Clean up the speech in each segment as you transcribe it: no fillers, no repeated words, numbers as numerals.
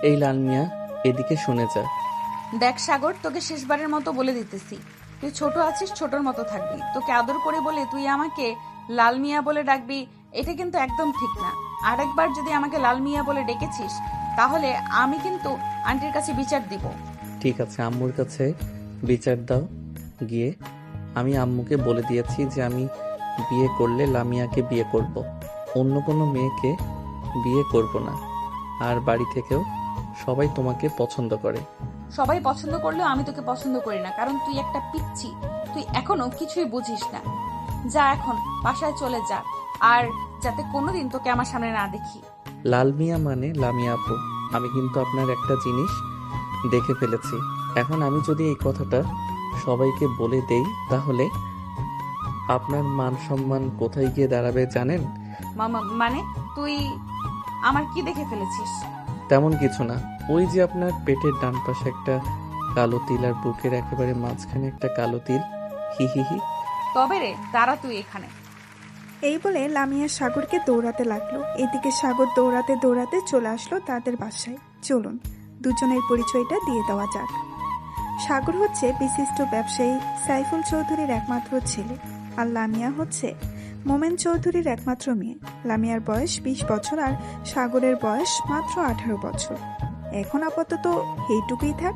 এই লাল মিয়া, এদিকে শুনে যা। দেখ সাগর, তোকে শেষবারের মতো বলে দিতেছি, তুই ছোট আছিস, ছোটর মতো থাকবি। তোকে আদর করে বলে তুই আমাকে লাল মিয়া বলে ডাকবি, এটা কিন্তু একদম ঠিক না। আরেকবার যদি আমাকে লাল মিয়া বলে ডেকেছিস, তাহলে আমি কিন্তু আন্টির কাছে বিচার দিব। ঠিক আছে, আম্মুর কাছে বিচার দাও গিয়ে। আমি আম্মুকে বলে দিয়েছি যে আমি বিয়ে করলে লামিয়াকে বিয়ে করব, অন্য কোনো মেয়েকে বিয়ে করব না। আর বাড়ি থেকেও সবাই তোমাকে পছন্দ করে। সবাই পছন্দ করলেও আমি তোকে পছন্দ করি না, কারণ তুই একটা পিচ্ছি। তুই এখনো কিছুই বুঝিস না। যা এখন বাসায় চলে যা, আর যাতে কোনোদিন তোকে আমার সামনে না দেখি। লাল মিয়া মানে লামিয়া আপু। আমি কিন্তু আপনার একটা জিনিস দেখে ফেলেছি। এখন আমি যদি এই কথাটা সবাইকে বলে দেই, তাহলে আপনার মান সম্মান কোথায় গিয়ে দাঁড়াবে জানেন? মামা মানে তুই আমার কি দেখে ফেলেছিস? তেমন কিছু না। ওই যে আপনার পেটের ডান পাশে একটা কালো তিল আর বুকের একেবারে মাঝখানে একটা কালো তিল। হি হি হি। তবে রে, দাঁড়া তুই এখানে। এই বলে লামিয়া সাগরকে দৌড়াতে লাগলো। এদিকে সাগর দৌড়াতে দৌড়াতে চলে আসলো তাদের বাসায়। চলুন দুজনের পরিচয়টা দিয়ে দেওয়া যাক। সাগর হচ্ছে বিশিষ্ট ব্যবসায়ী সাইফুল চৌধুরীর একমাত্র ছেলে, আর লামিয়া হচ্ছে মোমেন চৌধুরীর একমাত্র মেয়ে। লামিয়ার বয়স 20 বছর আর সাগরের বয়স মাত্র 18 বছর। এখন আপাতত এইটুকুই থাক,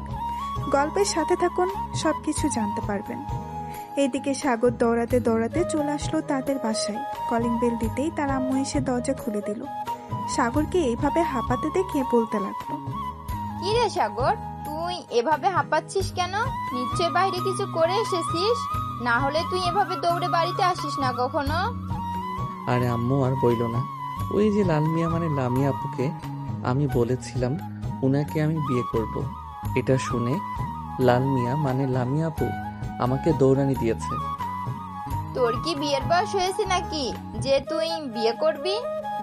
গল্পের সাথে থাকুন, সবকিছু জানতে পারবেন। এইদিকে সাগর দৌড়াতে দৌড়াতে চলে আসলো তাদের বাসায়। কলিং বেল দিতেই তার আম্মু এসে দরজা খুলে দিল। সাগরকে এইভাবে হাঁপাতে দেখে বলতে লাগলো, কি রে সাগর, তুই এভাবে হাঁপাচ্ছিস কেন? নিশ্চয় বাইরে কিছু করে এসেছিস, না হলে তুই এভাবে দৌড়ে বাড়িতে আসিস না কখনো। আরে আম্মু আর বইল না। ওই যে লাল মিয়া মানে লামিয়া আপুকে আমি বলেছিলাম উনাকে আমি বিয়ে করব। এটা শুনে লাল মিয়া মানে লামিয়া আপু আমাকে দৌড়ানি দিয়েছে। তোর কি বিয়ের বয়স হয়েছে নাকি যে তুই বিয়ে করবি?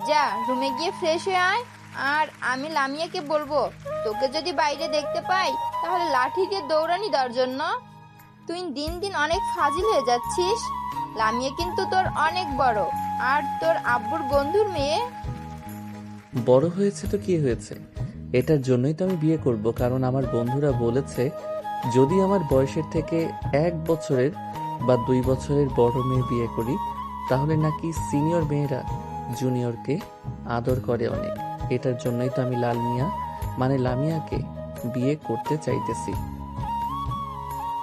যা রুমে গিয়ে ফ্রেশ হয়ে আয়, আর আমি লামিয়াকে বলবো তোকে যদি বাইরে দেখতে পাই তাহলে লাঠি দিয়ে দৌড়ানি দেওয়ার জন্য। তুই দিন দিন অনেক ফাজিল হয়ে যাচ্ছিস। লামিয়া কিন্তু তোর অনেক বড়, আর তোর আব্বুর বন্ধুর মেয়ে। বড় হয়েছে তো কি হয়েছে, এটার জন্যই তো আমি বিয়ে করব। কারণ আমার বন্ধুরা বলেছে যদি আমার বয়সের থেকে 1 বছরের বা 2 বছরের বড় মেয়ে বিয়ে করি, তাহলে নাকি সিনিয়র মেয়েরা জুনিয়রকে আদর করে অনেক। এটার জন্যই তো আমি লাল মিয়া মানে লামিয়াকে বিয়ে করতে চাইতেছি।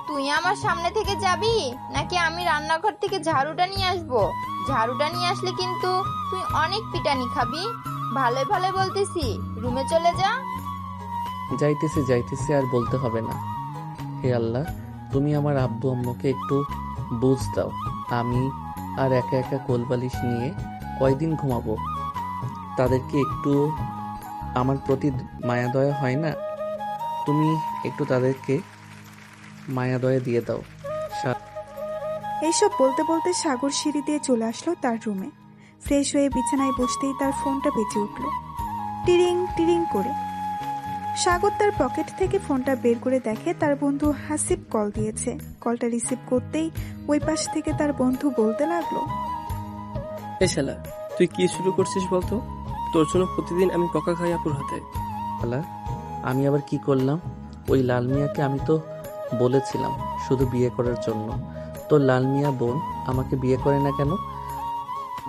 তুই আমার সামনে থেকে যাবি নাকি আমি রান্নাঘর থেকে ঝাড়ুটা নিয়ে আসবো? ঝাড়ুটা নিয়ে আসলে কিন্তু তুই অনেক পিটানি খাবি। ভালোই ভালোই বলতেছি, রুমে চলে যা। যাইতেছি যাইতেছি, আর বলতে হবে না। হে আল্লাহ, তুমি আমার আব্বু আম্মুকে একটু বুঝ দাও। আমি আর একা একা কোলবালিশ নিয়ে কয়দিন ঘুমাবো? তাদেরকে একটু আমার প্রতি মায়া দয়া হয় না? তুমি একটু তাদেরকে মায়া দয়া দিয়ে দাও। এইসব বলতে বলতে সাগর সিঁড়ি দিয়ে চলে আসলো তার রুমে। ফ্রেশ হয়ে বিছানায় বসতেই তার ফোনটা বেজে উঠল, টিরিং টিরিং করে। সাগর তার পকেট থেকে ফোনটা বের করে দেখে তার বন্ধু হাসিব কল দিয়েছে। কলটা রিসিভ করতেই ওই পাশ থেকে তার বন্ধু বলতে লাগলো, এ শালা, তুই কি শুরু করছিস বলতো? তোর জন্য প্রতিদিন আমি বকা খাই আপুর হাতে। আল্লাহ, আমি আবার কি করলাম? ওই লাল মিয়াকে আমি তো বলেছিলাম শুধু বিয়ে করার জন্য। তো লাল মিয়া বোন আমাকে বিয়ে করে না কেন?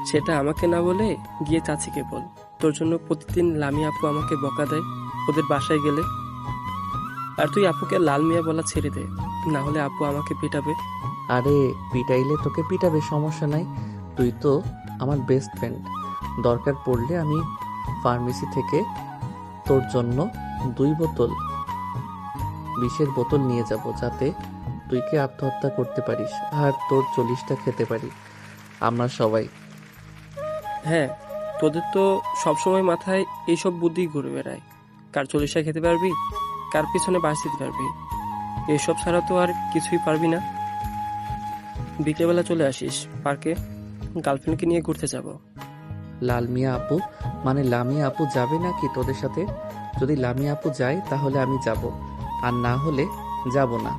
সেটা আমাকে না বলে গিয়ে চাচিকে বল। তোর জন্য প্রতিদিন লামি আপু আমাকে বকা দেয় ওদের বাসায় গেলে। আর তুই আপুকে লাল মিয়া বলা ছেড়ে দে, না হলে আপু আমাকে পিটাবে। আরে পিটাইলে তোকে পিটাবে, সমস্যা নাই। তুই তো আমার বেস্ট ফ্রেন্ড। দরকার পড়লে আমি ফার্মেসি থেকে তোর জন্য 2 বোতল বিষের বোতল নিয়ে যাব, যাতে তুই কি আত্মহত্যা করতে পারিস আর তোর 40টা খেতে পারি আমরা সবাই। হ্যাঁ, তোদের তো সবসময় মাথায় এইসব বুদ্ধি ঘুরে বেড়ায়। কার 40টা খেতে পারবি, কার পিছনে বাস দিতে পারবি, এসব ছাড়া তো আর কিছুই পারবি না। বিকেলবেলা চলে আসিস পার্কে, গার্লফ্রেন্ডকে নিয়ে ঘুরতে যাব। লাল মিয়া আপু মানে লামিয়া আপু যাবে নাকি তোদের সাথে? যদি লামিয়া আপু যায় তাহলে আমি যাব, আর না হলে যাব না।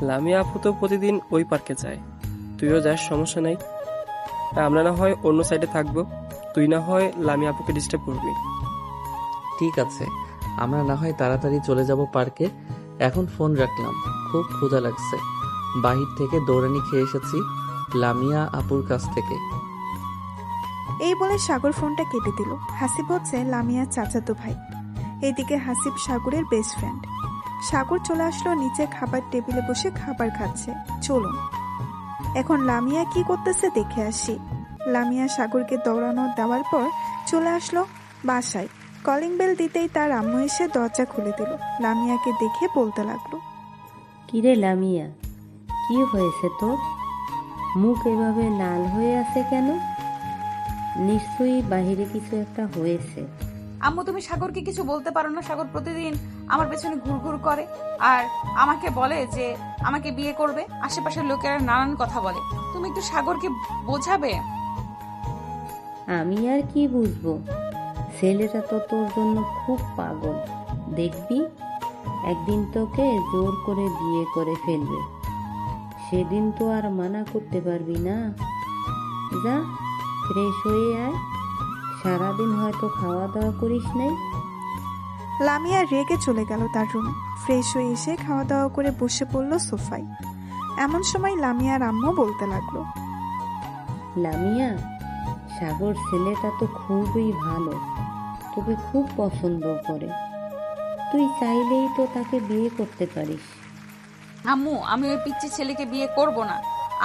লামিয়া আপু তো প্রতিদিন ওই পার্কে যায়, তুইও যাস, সমস্যা নাই। আমরা না হয় অন্য সাইডে থাকবো, তুই না হয় লামিয়া আপুকে ডিস্টার্ব করবি। ঠিক আছে, আমরা না হয় তাড়াতাড়ি চলে যাব পার্কে। এখন ফোন রাখলাম, খুব ক্ষুধা লাগছে। বাহির থেকে দৌড়ানি খেয়ে এসেছি লামিয়া আপুর কাছ থেকে। এই বলে সাগর ফোনটা কেটে দিল। হাসিব হচ্ছে লামিয়ার চাচাতো ভাই। এদিকে হাসিব সাগরের বেস্ট ফ্রেন্ড। সাগর চলে আসলো নিচে, খাবার টেবিলে বসে খাবার খাচ্ছে। চলুন এখন লামিয়া কি করতেছে দেখে আসি। লামিয়া সাগরকে দৌড়ানো দেওয়ার পর চলে আসলো বাসায়। কলিং বেল দিতেই তার আম্মু এসে দরজা খুলে দিল। লামিয়াকে দেখে বলতে লাগলো, কিরে লামিয়া, কি হয়েছে তোর? মুখ এভাবে লাল হয়ে আছে কেন? নিশ্চয়ই বাহিরে কিছু একটা হয়েছে। আম্মু তুমি সাগরকে কিছু বলতে পারো না? সাগর প্রতিদিন আমার পেছনে ঘুরঘুর করে আর আমাকে বলে যে আমাকে বিয়ে করবে। আশেপাশের লোকেরা নানান কথা বলে, তুমি একটু সাগরকে বোঝাবে। আমি আর কি বুঝবো, ছেলেটা তো তোর জন্য খুব পাগল। দেখবি একদিন তোকে জোর করে বিয়ে করে ফেলবে, সেদিন তো আর মানা করতে পারবি না। যা ফ্রেশ হয়ে আয়, সারাদিন হয়তো খাওয়া দাওয়া করিস নাই। লামিয়া রেগে চলে গেল তার রুমে। ফ্রেশ হয়ে এসে খাওয়া দাওয়া করে বসে পড়ল সোফায়। এমন সময় লামিয়ার আম্মু বলতে লাগলো, লামিয়া, সাগর ছেলেটা তো খুবই ভালো, তোকে খুব পছন্দ করে। তুই চাইলেই তো তাকে বিয়ে করতে পারিস। আম্মু আমি ওই পিচ্চি ছেলেকে বিয়ে করব না।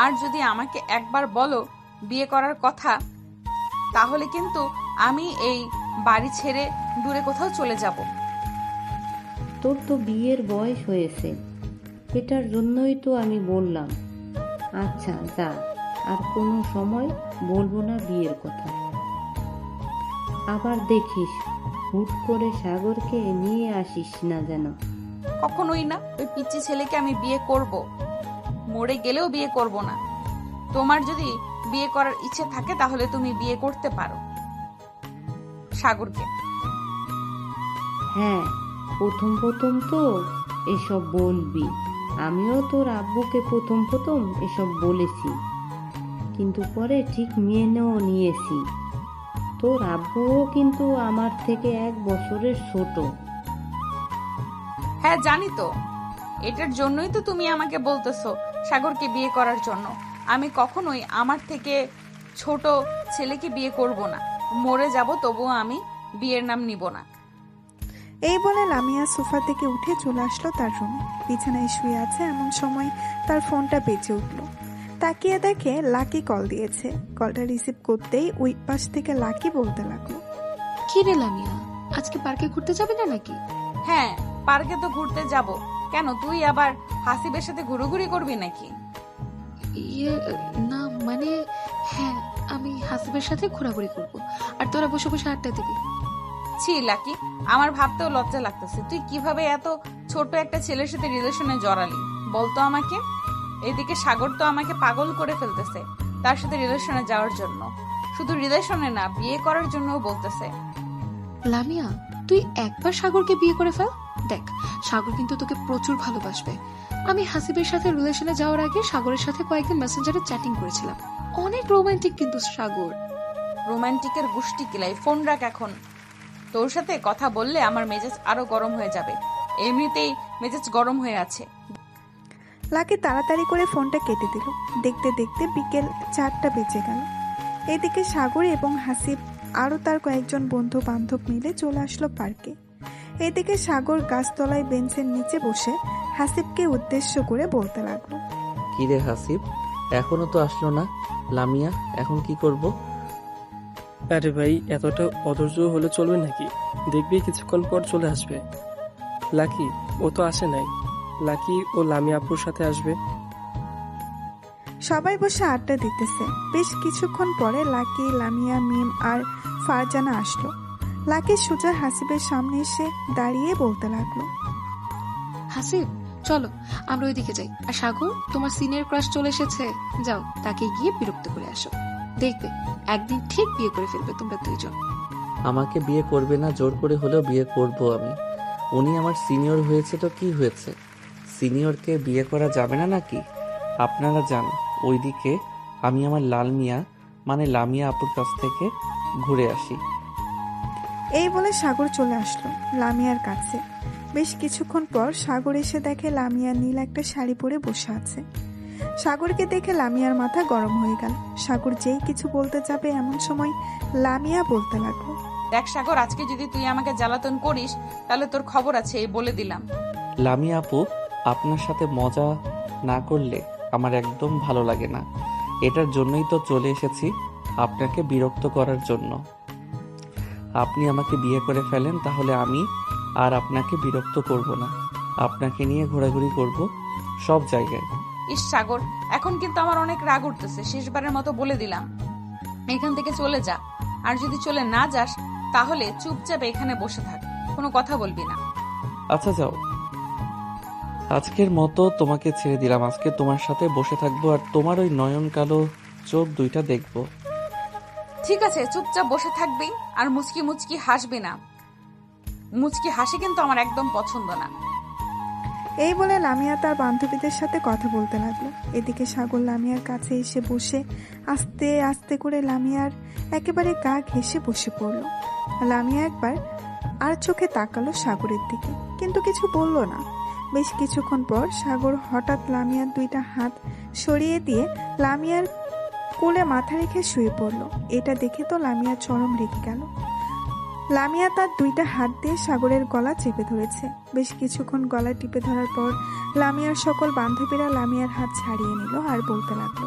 আর যদি আমাকে একবার বলো বিয়ে করার কথা, তাহলে কিন্তু আমি এই বাড়ি ছেড়ে দূরে কোথাও চলে যাব। তোর তো বিয়ের বয়স হয়েছে, এটার জন্যই তো আমি বললাম। আচ্ছা যা, আর কোনো সময় বলবো না বিয়ের কথা। আবার দেখিস হুট করে সাগরকে নিয়ে আসিস না যেন। কখনোই না, ওই পিচ্চি ছেলেকে আমি বিয়ে করব, মরে গেলেও বিয়ে করব না। তোমার যদি বিয়ে করার ইচ্ছে থাকে তাহলে তুমি বিয়ে করতে পারো সাগরকে। হ্যাঁ, প্রথম প্রথম তো এসব বলবি, আমিও তোর আব্বুকে প্রথম প্রথম এসব বলেছি, কিন্তু পরে ঠিক মেনেও নিয়েছি। তোর আব্বুও কিন্তু আমার থেকে 1 বছরের ছোট। হ্যাঁ জানি তো, এটার জন্যই তো তুমি আমাকে বলতেছো সাগরকে বিয়ে করার জন্য। আমি কখনোই আমার থেকে ছোট ছেলেকে বিয়ে করব না। মরে যাব তবুও আমি বিয়ের নাম নিব না। এই বলে লামিয়া সোফা থেকে উঠে চলে আসলো তার রুমে। বিছানায় শুয়ে আছে, এমন সময় তার ফোনটা বেজে উঠল। তাকিয়ে দেখে লাকি কল দিয়েছে। কলটা রিসিভ করতেই ওই পাশ থেকে লাকি বলতে লাগলো, কি রে লামিয়া, আজকে পার্কে ঘুরতে যাবে না নাকি? হ্যাঁ পার্কে তো ঘুরতে যাব। কেন তুই আবার হাসিবের সাথে ঘুরোঘুরি করবি নাকি? ইয়ে না মানে, হ্যাঁ আমি হাসিবের সাথে ঘোরাঘুরি করব, আর তোরা বসে বসে আড্ডা দিবি। ছি লাকি, আমার ভাবতেও লজ্জা লাগতেছে। তুই কিভাবে এত ছোট একটা ছেলের সাথে রিলেশনে জড়ালি বলতো আমাকে? এদিকে সাগর তো আমাকে পাগল করে ফেলতেছে তার সাথে রিলেশনে যাওয়ার জন্য। শুধু রিলেশনে না, বিয়ে করার জন্যও বলতেছে। লামিয়া, তুই একবার সাগরকে বিয়ে করে ফেল, দেখ সাগর কিন্তু তোকে প্রচুর ভালোবাসবে। আমি হাসিবের সাথে রিলেশনে যাওয়ার আগে সাগরের সাথে কয়েকদিন মেসেঞ্জারে চ্যাটিং করেছিলাম, অনেক রোমান্টিক কিন্তু সাগর। রোমান্টিকের গুষ্টি কিলাই, ফোন রাখ এখন। তোর সাথে কথা বললে আমার মেজাজ আরো গরম হয়ে যাবে, এমনিতেই মেজাজ গরম হয়ে আছে। লাকি তাড়াতাড়ি করে ফোনটা কেটে দিল। দেখতে দেখতে বিকেল 4টা বেজে গেল। এদিকে সাগর এবং হাসিব আরও তার কয়েকজন বন্ধু বান্ধব মিলে চলে আসলো পার্কে। এদিকে সাগর গাছতলায় বেঞ্চের নিচে বসে হাসিবকে উদ্দেশ্য করে বলতে লাগলো, কিরে হাসিব, এখনো তো আসলো না? লামিয়া এখন কি করব? আরে ভাই, এতটা অধৈর্য হলে চলবে নাকি? দেখবি কিছুক্ষণ পর চলে আসবে। লাকি ও তো আসে নাই, লাকি ও লামিয়া আপুর সাথে আসবে। সবাই বসে আড্ডা দিতেছে। বেশ কিছুক্ষণ পরে লাকি, লামিয়া, মিম আর ফারজানা আসলো। লাকি সোজা হাসিবের সামনে এসে দাঁড়িয়ে বলতে লাগলো, হাসিব চলো আমরা ওইদিকে যাই। আর সাগর, তোমার সিনিয়র ক্রাশ চলে এসেছে, যাও তাকে গিয়ে বিরক্ত করে আসো। দেখবে একদিন ঠিক বিয়ে করে ফেলবে তোমরা দুইজন। আমাকে বিয়ে করবে না, জোর করে হলেও বিয়ে করব আমি। উনি আমার সিনিয়র হয়েছে তো কি হয়েছে? সিনিয়রকে বিয়ে করা যাবে না নাকি? আপনারা যান ওইদিকে, আমি আমার লাল মিয়া মানে লামিয়া আপুর কাছ থেকে ঘুরে আসি। এই বলে সাগর চলে আসলো লামিয়ার কাছে। বেশ কিছুক্ষণ পর সাগর এসে দেখে লামিয়া নীল একটা শাড়ি পরে বসে আছে। সাগরকে দেখে লামিয়ার মাথা গরম হয়ে গেল। সাগর যেই কিছু বলতে যাবে এমন সময় লামিয়া বলতে লাগলো, দেখ সাগর, আজকে যদি তুই আমাকে জ্বালাতন করিস তাহলে তোর খবর আছে, এই বলে দিলাম। লামিয়া আপু, আপনার সাথে মজা না করলে আমার একদম ভালো লাগে না। এটার জন্যই তো চলে এসেছি, আপনাকে বিরক্ত করার জন্য। আপনি আমাকে বিয়ে করে ফেলেন, তাহলে আমি আর আপনাকে বিরক্ত করব না। আপনাকে নিয়ে ঘোরাঘুরি করব সব জায়গায়। ইস সাগর, এখন কিন্তু আমার অনেক রাগ উঠতেছে। শেষবারের মতো বলে দিলাম, এখান থেকে চলে যা। আর যদি চলে না যাস তাহলে চুপচাপ এখানে বসে থাক, কোনো কথা বলবি না। আচ্ছা যাও, আজকের মতো তোমাকে ছেড়ে দিলাম। আজকে তোমার সাথে বসে থাকবো আর তোমার ওই নয়ন কালো চোখ দুইটা দেখবো। ঠিক আছে, চুপচাপ বসে থাকবি আর মুচকি মুচকি হাসবি না। মুচকি হাসি কিন্তু আমার একদম পছন্দ না। এই বলে লামিয়া তার বান্ধবীদের সাথে কথা বলতে লাগলো। এদিকে সাগর লামিয়ার কাছে এসে বসে আস্তে আস্তে করে লামিয়ার একেবারে গা ঘেঁষে বসে পড়লো। লামিয়া একবার আর চোখে তাকালো সাগরের দিকে, কিন্তু কিছু বলল না। বেশ কিছুক্ষণ পর সাগর হঠাৎ লামিয়ার দুইটা হাত সরিয়ে দিয়ে লামিয়ার কোলে মাথা রেখে শুয়ে পড়লো। এটা দেখে তো লামিয়া চরম রেগে গেল। লামিয়া তার দুইটা হাত দিয়ে সাগরের গলা চেপে ধরেছে। বেশ কিছুক্ষণ গলা টিপে ধরার পর লামিয়ার সকল বান্ধবীরা লামিয়ার হাত ছাড়িয়ে নিল আর বলতে লাগলো,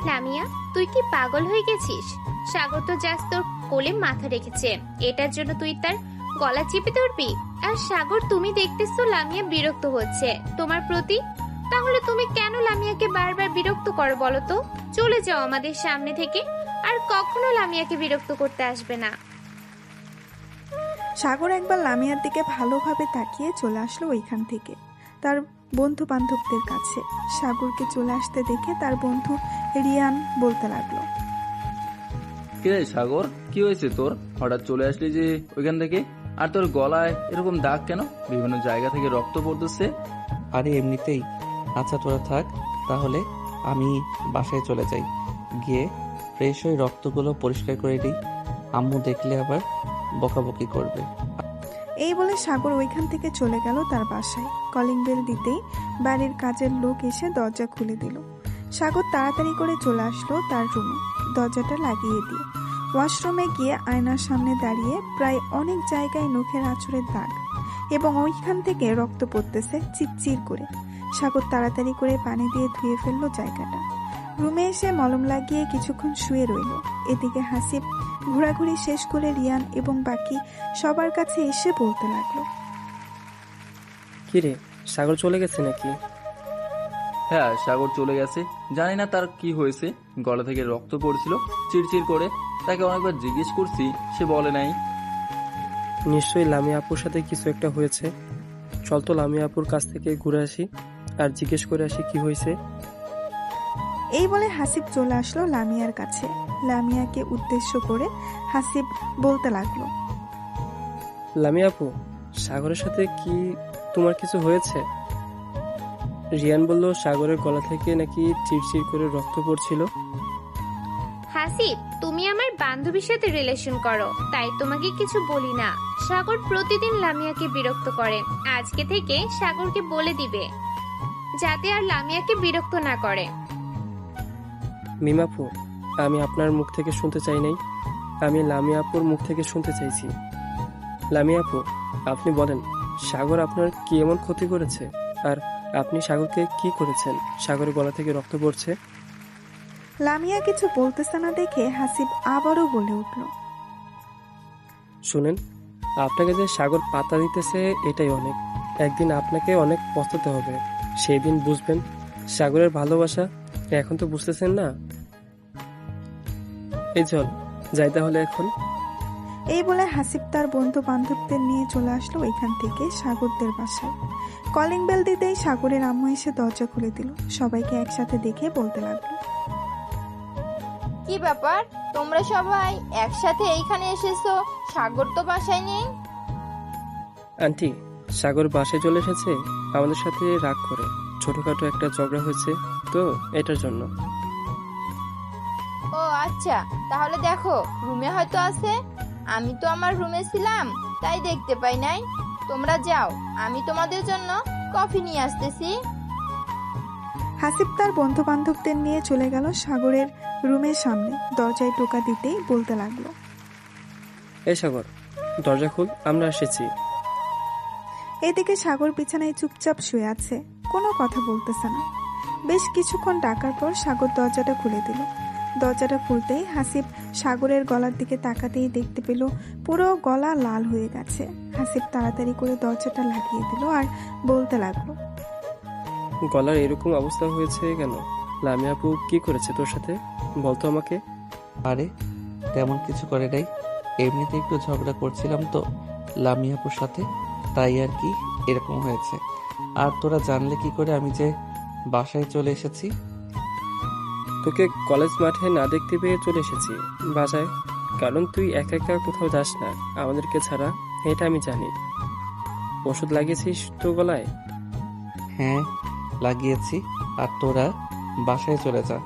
লামিয়া, তুই কি পাগল হয়ে গেছিস? সাগর তো জাস্ট তোর কোলে মাথা রেখেছে, এটার জন্য তুই তার গলা চিপে ধরবি? আর সাগর, তুমি দেখতেছো লামিয়া বিরক্ত হচ্ছে তোমার প্রতি, তাহলে তুমি কেন লামিয়াকে বারবার বিরক্ত করো বলো তো? চলে যাও আমাদের সামনে থেকে, আর কখনো লামিয়াকে বিরক্ত করতে আসবে না। সাগর একবার লামিয়ার দিকে ভালোভাবে তাকিয়ে চলে আসলো ওইখান থেকে তার বন্ধু বান্ধবদের কাছে। সাগরকে চলে আসতে দেখে তার বন্ধু রিয়ান বলতে লাগলো, কিরে সাগর, কি হয়েছে তোর? হঠাৎ চলে আসলি যে ওইখান থেকে? আর তোর গলায় এরকম দাগ কেন? বিভিন্ন জায়গা থেকে রক্ত পড়তেছে। আরে এমনিতেই। আচ্ছা তোরা থাক, তাহলে আমি বাসায় চলে যাই, গিয়ে ফ্রেশ হয়ে রক্তগুলো পরিষ্কার করে দিই। আম্মু দেখলে আবার বকাবকি করবে। এই বলে সাগর ওইখান থেকে চলে গেল তার বাসায়। কলিং বেল দিতেই বাড়ির কাজের লোক এসে দরজা খুলে দিল। সাগর তাড়াতাড়ি করে চলে আসলো তার রুমে, দরজাটা লাগিয়ে দিয়ে ওয়াশরুমে গিয়ে আয়নার সামনে দাঁড়িয়ে প্রায় অনেক জায়গায় নখের আঁচড়ের দাগ এবং ওইখান থেকে রক্ত পড়তেছে চিরচির করে। সাগর তাড়াতাড়ি করে পানি দিয়ে ধুয়ে ফেললো জায়গাটা। রুমে এসে মলম লাগিয়ে কিছুক্ষণ শুয়ে রইল। এদিকে হাসিব ঘোরাঘুরি শেষ করে রিয়ান এবং বাকি সবার কাছে এসে বলতে লাগলো, কিরে, সাগর চলে গেছে নাকি? হ্যাঁ, সাগর চলে গেছে। জানি না তার কি হয়েছে, গলা থেকে রক্ত পড়ছিল চিরচির করে। তাকে অনেকবার জিজ্ঞেস করছি, সে বলে নাই। নিশ্চয়ই লামিয়া আপুর সাথে কিছু একটা হয়েছে। চল তো লামিয়া আপুর কাছ থেকে ঘুরে আসি আর জিজ্ঞেস করে আসি কি হয়েছে। এই বলে হাসিব চলে আসলো লামিয়ার কাছে। লামিয়াকে উদ্দেশ্য করে হাসিব বলতে লাগলো, লামিয়া আপু, সাগরের সাথে কি তোমার কিছু হয়েছে? রিয়ান বলল সাগরের গলা থেকে নাকি চিরচির করে রক্ত পড়ছিল। হাসিব, তুমি আমার বান্ধবীর সাথে রিলেশন করো, তাই তোমাকে কিছু বলি না। সাগর প্রতিদিন লামিয়াকে বিরক্ত করে। আজকে থেকে সাগরকে বলে দিবে যাতে আর লামিয়াকে বিরক্ত না করে। মিমাপু, আমি আপনার মুখ থেকে শুনতে চাই নাই, আমি লামিয়া আপুর মুখ থেকে শুনতে চাইছি। লামিয়া আপু, আপনি বলেন, সাগর আপনার কি এমন ক্ষতি করেছে? আর আপনি সাগরকে কি করেছেন? সাগরের গলা থেকে রক্ত পড়ছে। লামিয়া কিছু বলতেছে না দেখে হাসিব আবারও বলে উঠল, শুনেন, আপনাকে যে সাগর পাতা দিতেছে এটাই অনেক। একদিন আপনাকে অনেক পস্তাতে হবে, সেই দিন বুঝবেন সাগরের ভালোবাসা। এখন তো বুঝতেছেন না। এই চল যাই তাহলে এখন। এই বলে হাসিব তার বন্ধু বান্ধবদের নিয়ে চলে আসলো ওইখান থেকে সাগরদের বাসায়। কলিং বেল দিতেই সাগরের আম্মু এসে দরজা খুলে দিল। সবাইকে একসাথে দেখে বলতে লাগলো, কি ব্যাপার, তোমরা সবাই একসাথে এইখানে এসেছো? সাগর তো বাসায় নেই। আন্টি, সাগর বাসায় চলে এসেছে আমাদের সাথে রাগ করে। ছোটখাটো একটা ঝগড়া হয়েছে তো, এটার জন্য। ও আচ্ছা, তাহলে দেখো রুমে হয়তো আছে। আমি তো আমার রুমে ছিলাম, তাই দেখতে পাই নাই। তোমরা যাও, আমি তোমাদের জন্য কফি নিয়ে আসতেছি। হাসিব তার বন্ধু বান্ধবদের নিয়ে চলে গেল সাগরের রুমের সামনে। দরজায় টোকা দিতেই বলতে লাগলো, এই সাগর, দরজা খুল, আমরা এসেছি। এদিকে সাগর বিছানায় চুপচাপ শুয়ে আছে, কোনো কথা বলতেছে না। বেশ কিছুক্ষণ ডাকার পর সাগর দরজাটা খুলে দিল। দরজাটা খুলতেই হাসিব সাগরের গলার দিকে তাকাতেই দেখতে পেল পুরো গলা লাল হয়ে গেছে। হাসিব তাড়াতাড়ি করে দরজাটা লাগিয়ে দিল আর বলতে লাগলো, গলার এরকম অবস্থা হয়েছে কেন? লামিয়া আপু কি করেছে তোর সাথে, বলতো আমাকে। আরে তেমন কিছু করে নাই, এমনিতে একটু ঝগড়া করছিলাম তো লামিয়াপুর সাথে, তাই আর কি এরকম হয়েছে। আর তোরা জানলে কি করে আমি যে বাসায় চলে এসেছি? তোকে কলেজ মাঠে না দেখতে পেয়ে চলে এসেছি বাসায়, কারণ তুই একা একা কোথাও যাস না আমাদেরকে ছাড়া, এটা আমি জানি। ওষুধ লাগিয়েছিস তো গলায়? হ্যাঁ লাগিয়েছি। আর তোরা বাসায় চলে যা,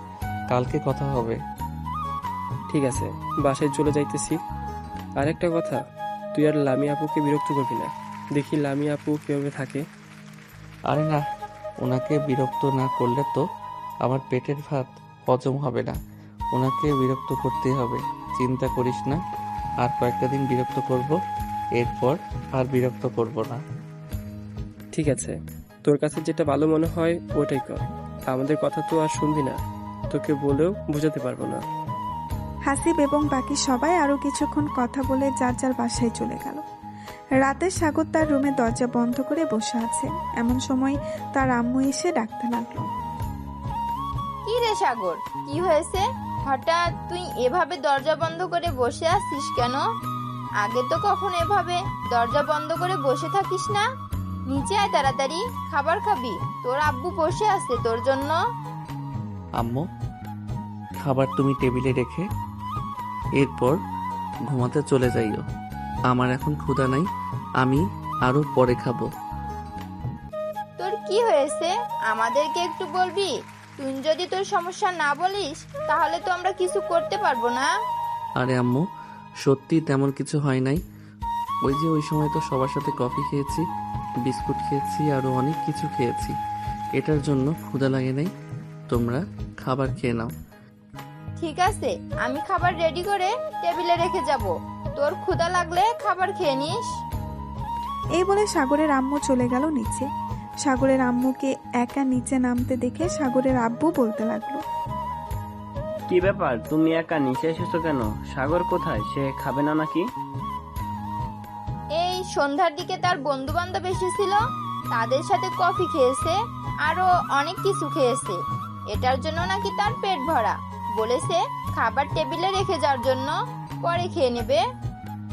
কালকে কথা হবে। ঠিক আছে, বাসায় চলে যাইতেছি। আর একটা কথা, তুই আর লামিয়া আপুকে বিরক্ত করবি না। দেখি লামিয়া আপু কিভাবে থাকে। আরে না, ওনাকে বিরক্ত না করলে তো আমার পেটের ভাত হজম হবে না। ওনাকে বিরক্ত করতেই হবে, চিন্তা করিস না। আর কয়েকটা দিন বিরক্ত করব, এরপর আর বিরক্ত করব না। ঠিক আছে, তোর কাছে যেটা ভালো মনে হয় ওটাই কর। আমাদের কথা তো আর শুনবি না, তোকে বলেও বোঝাতে পারবো না। হাসিব এবং বাকি সবাই আরো কিছুক্ষণ কথা বলে যার যার বাসায় চলে গেল। রাতে সাগর তার রুমে দরজা বন্ধ করে বসে আছে। এমন সময় তার আম্মু এসে ডাকতে লাগলো, কি রে সাগর, কি হয়েছে? হঠাৎ তুই এভাবে দরজা বন্ধ করে বসে আছিস কেন? আগে তো কখনো এভাবে দরজা বন্ধ করে বসে থাকিস না। নিচে আয় তাড়াতাড়ি, খাবার খাবি, তোর আব্বু বসে আছে তোর জন্য। আম্মু, খাবার তুমি টেবিলে রেখে এরপর ঘুমাতে চলে যাইও। আমার এখন ক্ষুধা নাই, আমি আরো পরে খাবো। তোর কি হয়েছে আমাদেরকে একটু বলবি? তুই যদি তোর সমস্যা না বলিস তাহলে তো আমরা কিছু করতে পারবো না। আরে আম্মু, সত্যি তেমন কিছু হয় নাই। ওই সময় তো সবার সাথে কফি খেয়েছি, বিস্কুট খেয়েছি, আরো অনেক কিছু খেয়েছি। এটার জন্য ক্ষুধা লাগে নাই। তোমরা খাবার খেয়ে নাও। ঠিক আছে, আমি খাবার রেডি করে টেবিলে রেখে যাব, তোর ক্ষুধা লাগলে খাবার খেয়ে নিস। এই বলে সাগরের আম্মু চলে গেল নিচে। সাগরের আম্মুকে একা নিচে নামতে দেখে সাগরের আব্বু বলতে লাগলো, কি ব্যাপার, তুমি একা নিচে এসেছো কেন? সাগর কোথায়, সে খাবে না নাকি? এই সন্ধ্যার দিকে তার বন্ধু বান্ধব এসেছিল, তাদের সাথে কফি খেয়েছে, আরো অনেক কিছু খেয়েছে। এটার জন্য নাকি তার পেট ভরা, বলেছে খাবার টেবিলে রেখে যাওয়ার জন্য, পরে খেয়ে নেবে।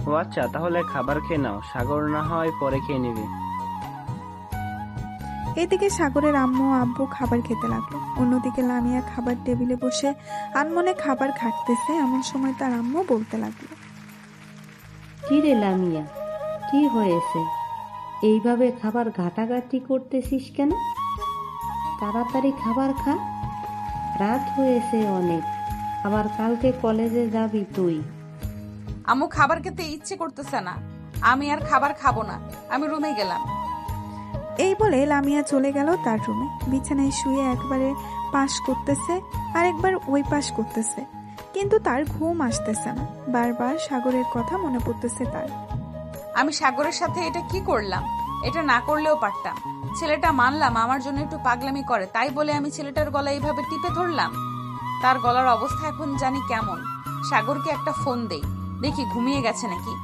ও আচ্ছা, তাহলে খাবার খেয়ে নাও, সাগর না হয় পরে খেয়ে নেবে। এদিকে সাগরের আম্মু ও আব্বু খাবার খেতে লাগলো। অন্যদিকে লামিয়া খাবার টেবিলে বসে আনমনে খাবার খাটতেছে। এমন সময় তার আম্মু বলতে লাগলো, কি রে লামিয়া, কি হয়েছে? এইভাবে খাবার ঘাটাঘাটি করতেছিস কেন? তাড়াতাড়ি খাবার খা, রাত হয়েছে অনেক, আবার কালকে কলেজে যাবি তুই। আম্মু খাবার খেতে ইচ্ছে করতেছে না, আমি আর খাবার খাবো না, আমি রুমে গেলাম। এই বলে লামিয়া চলে গেল তার রুমে। বিছানায় শুয়ে একবারে পাশ করতেছে আর একবার ওই পাশ করতেছে, কিন্তু তার ঘুম আসতেছে না। বারবার সাগরের কথা মনে পড়তেছে তার। আমি সাগরের সাথে এটা কি করলাম? এটা না করলেও পারতাম। ছেলেটা মানলাম আমার জন্য একটু পাগলামি করে, তাই বলে আমি ছেলেটার গলা এইভাবে টিপে ধরলাম। তার গলার অবস্থা এখন জানি কেমন। সাগরকে একটা ফোন দেই, দেখি ঘুমিয়ে গেছে নাকি।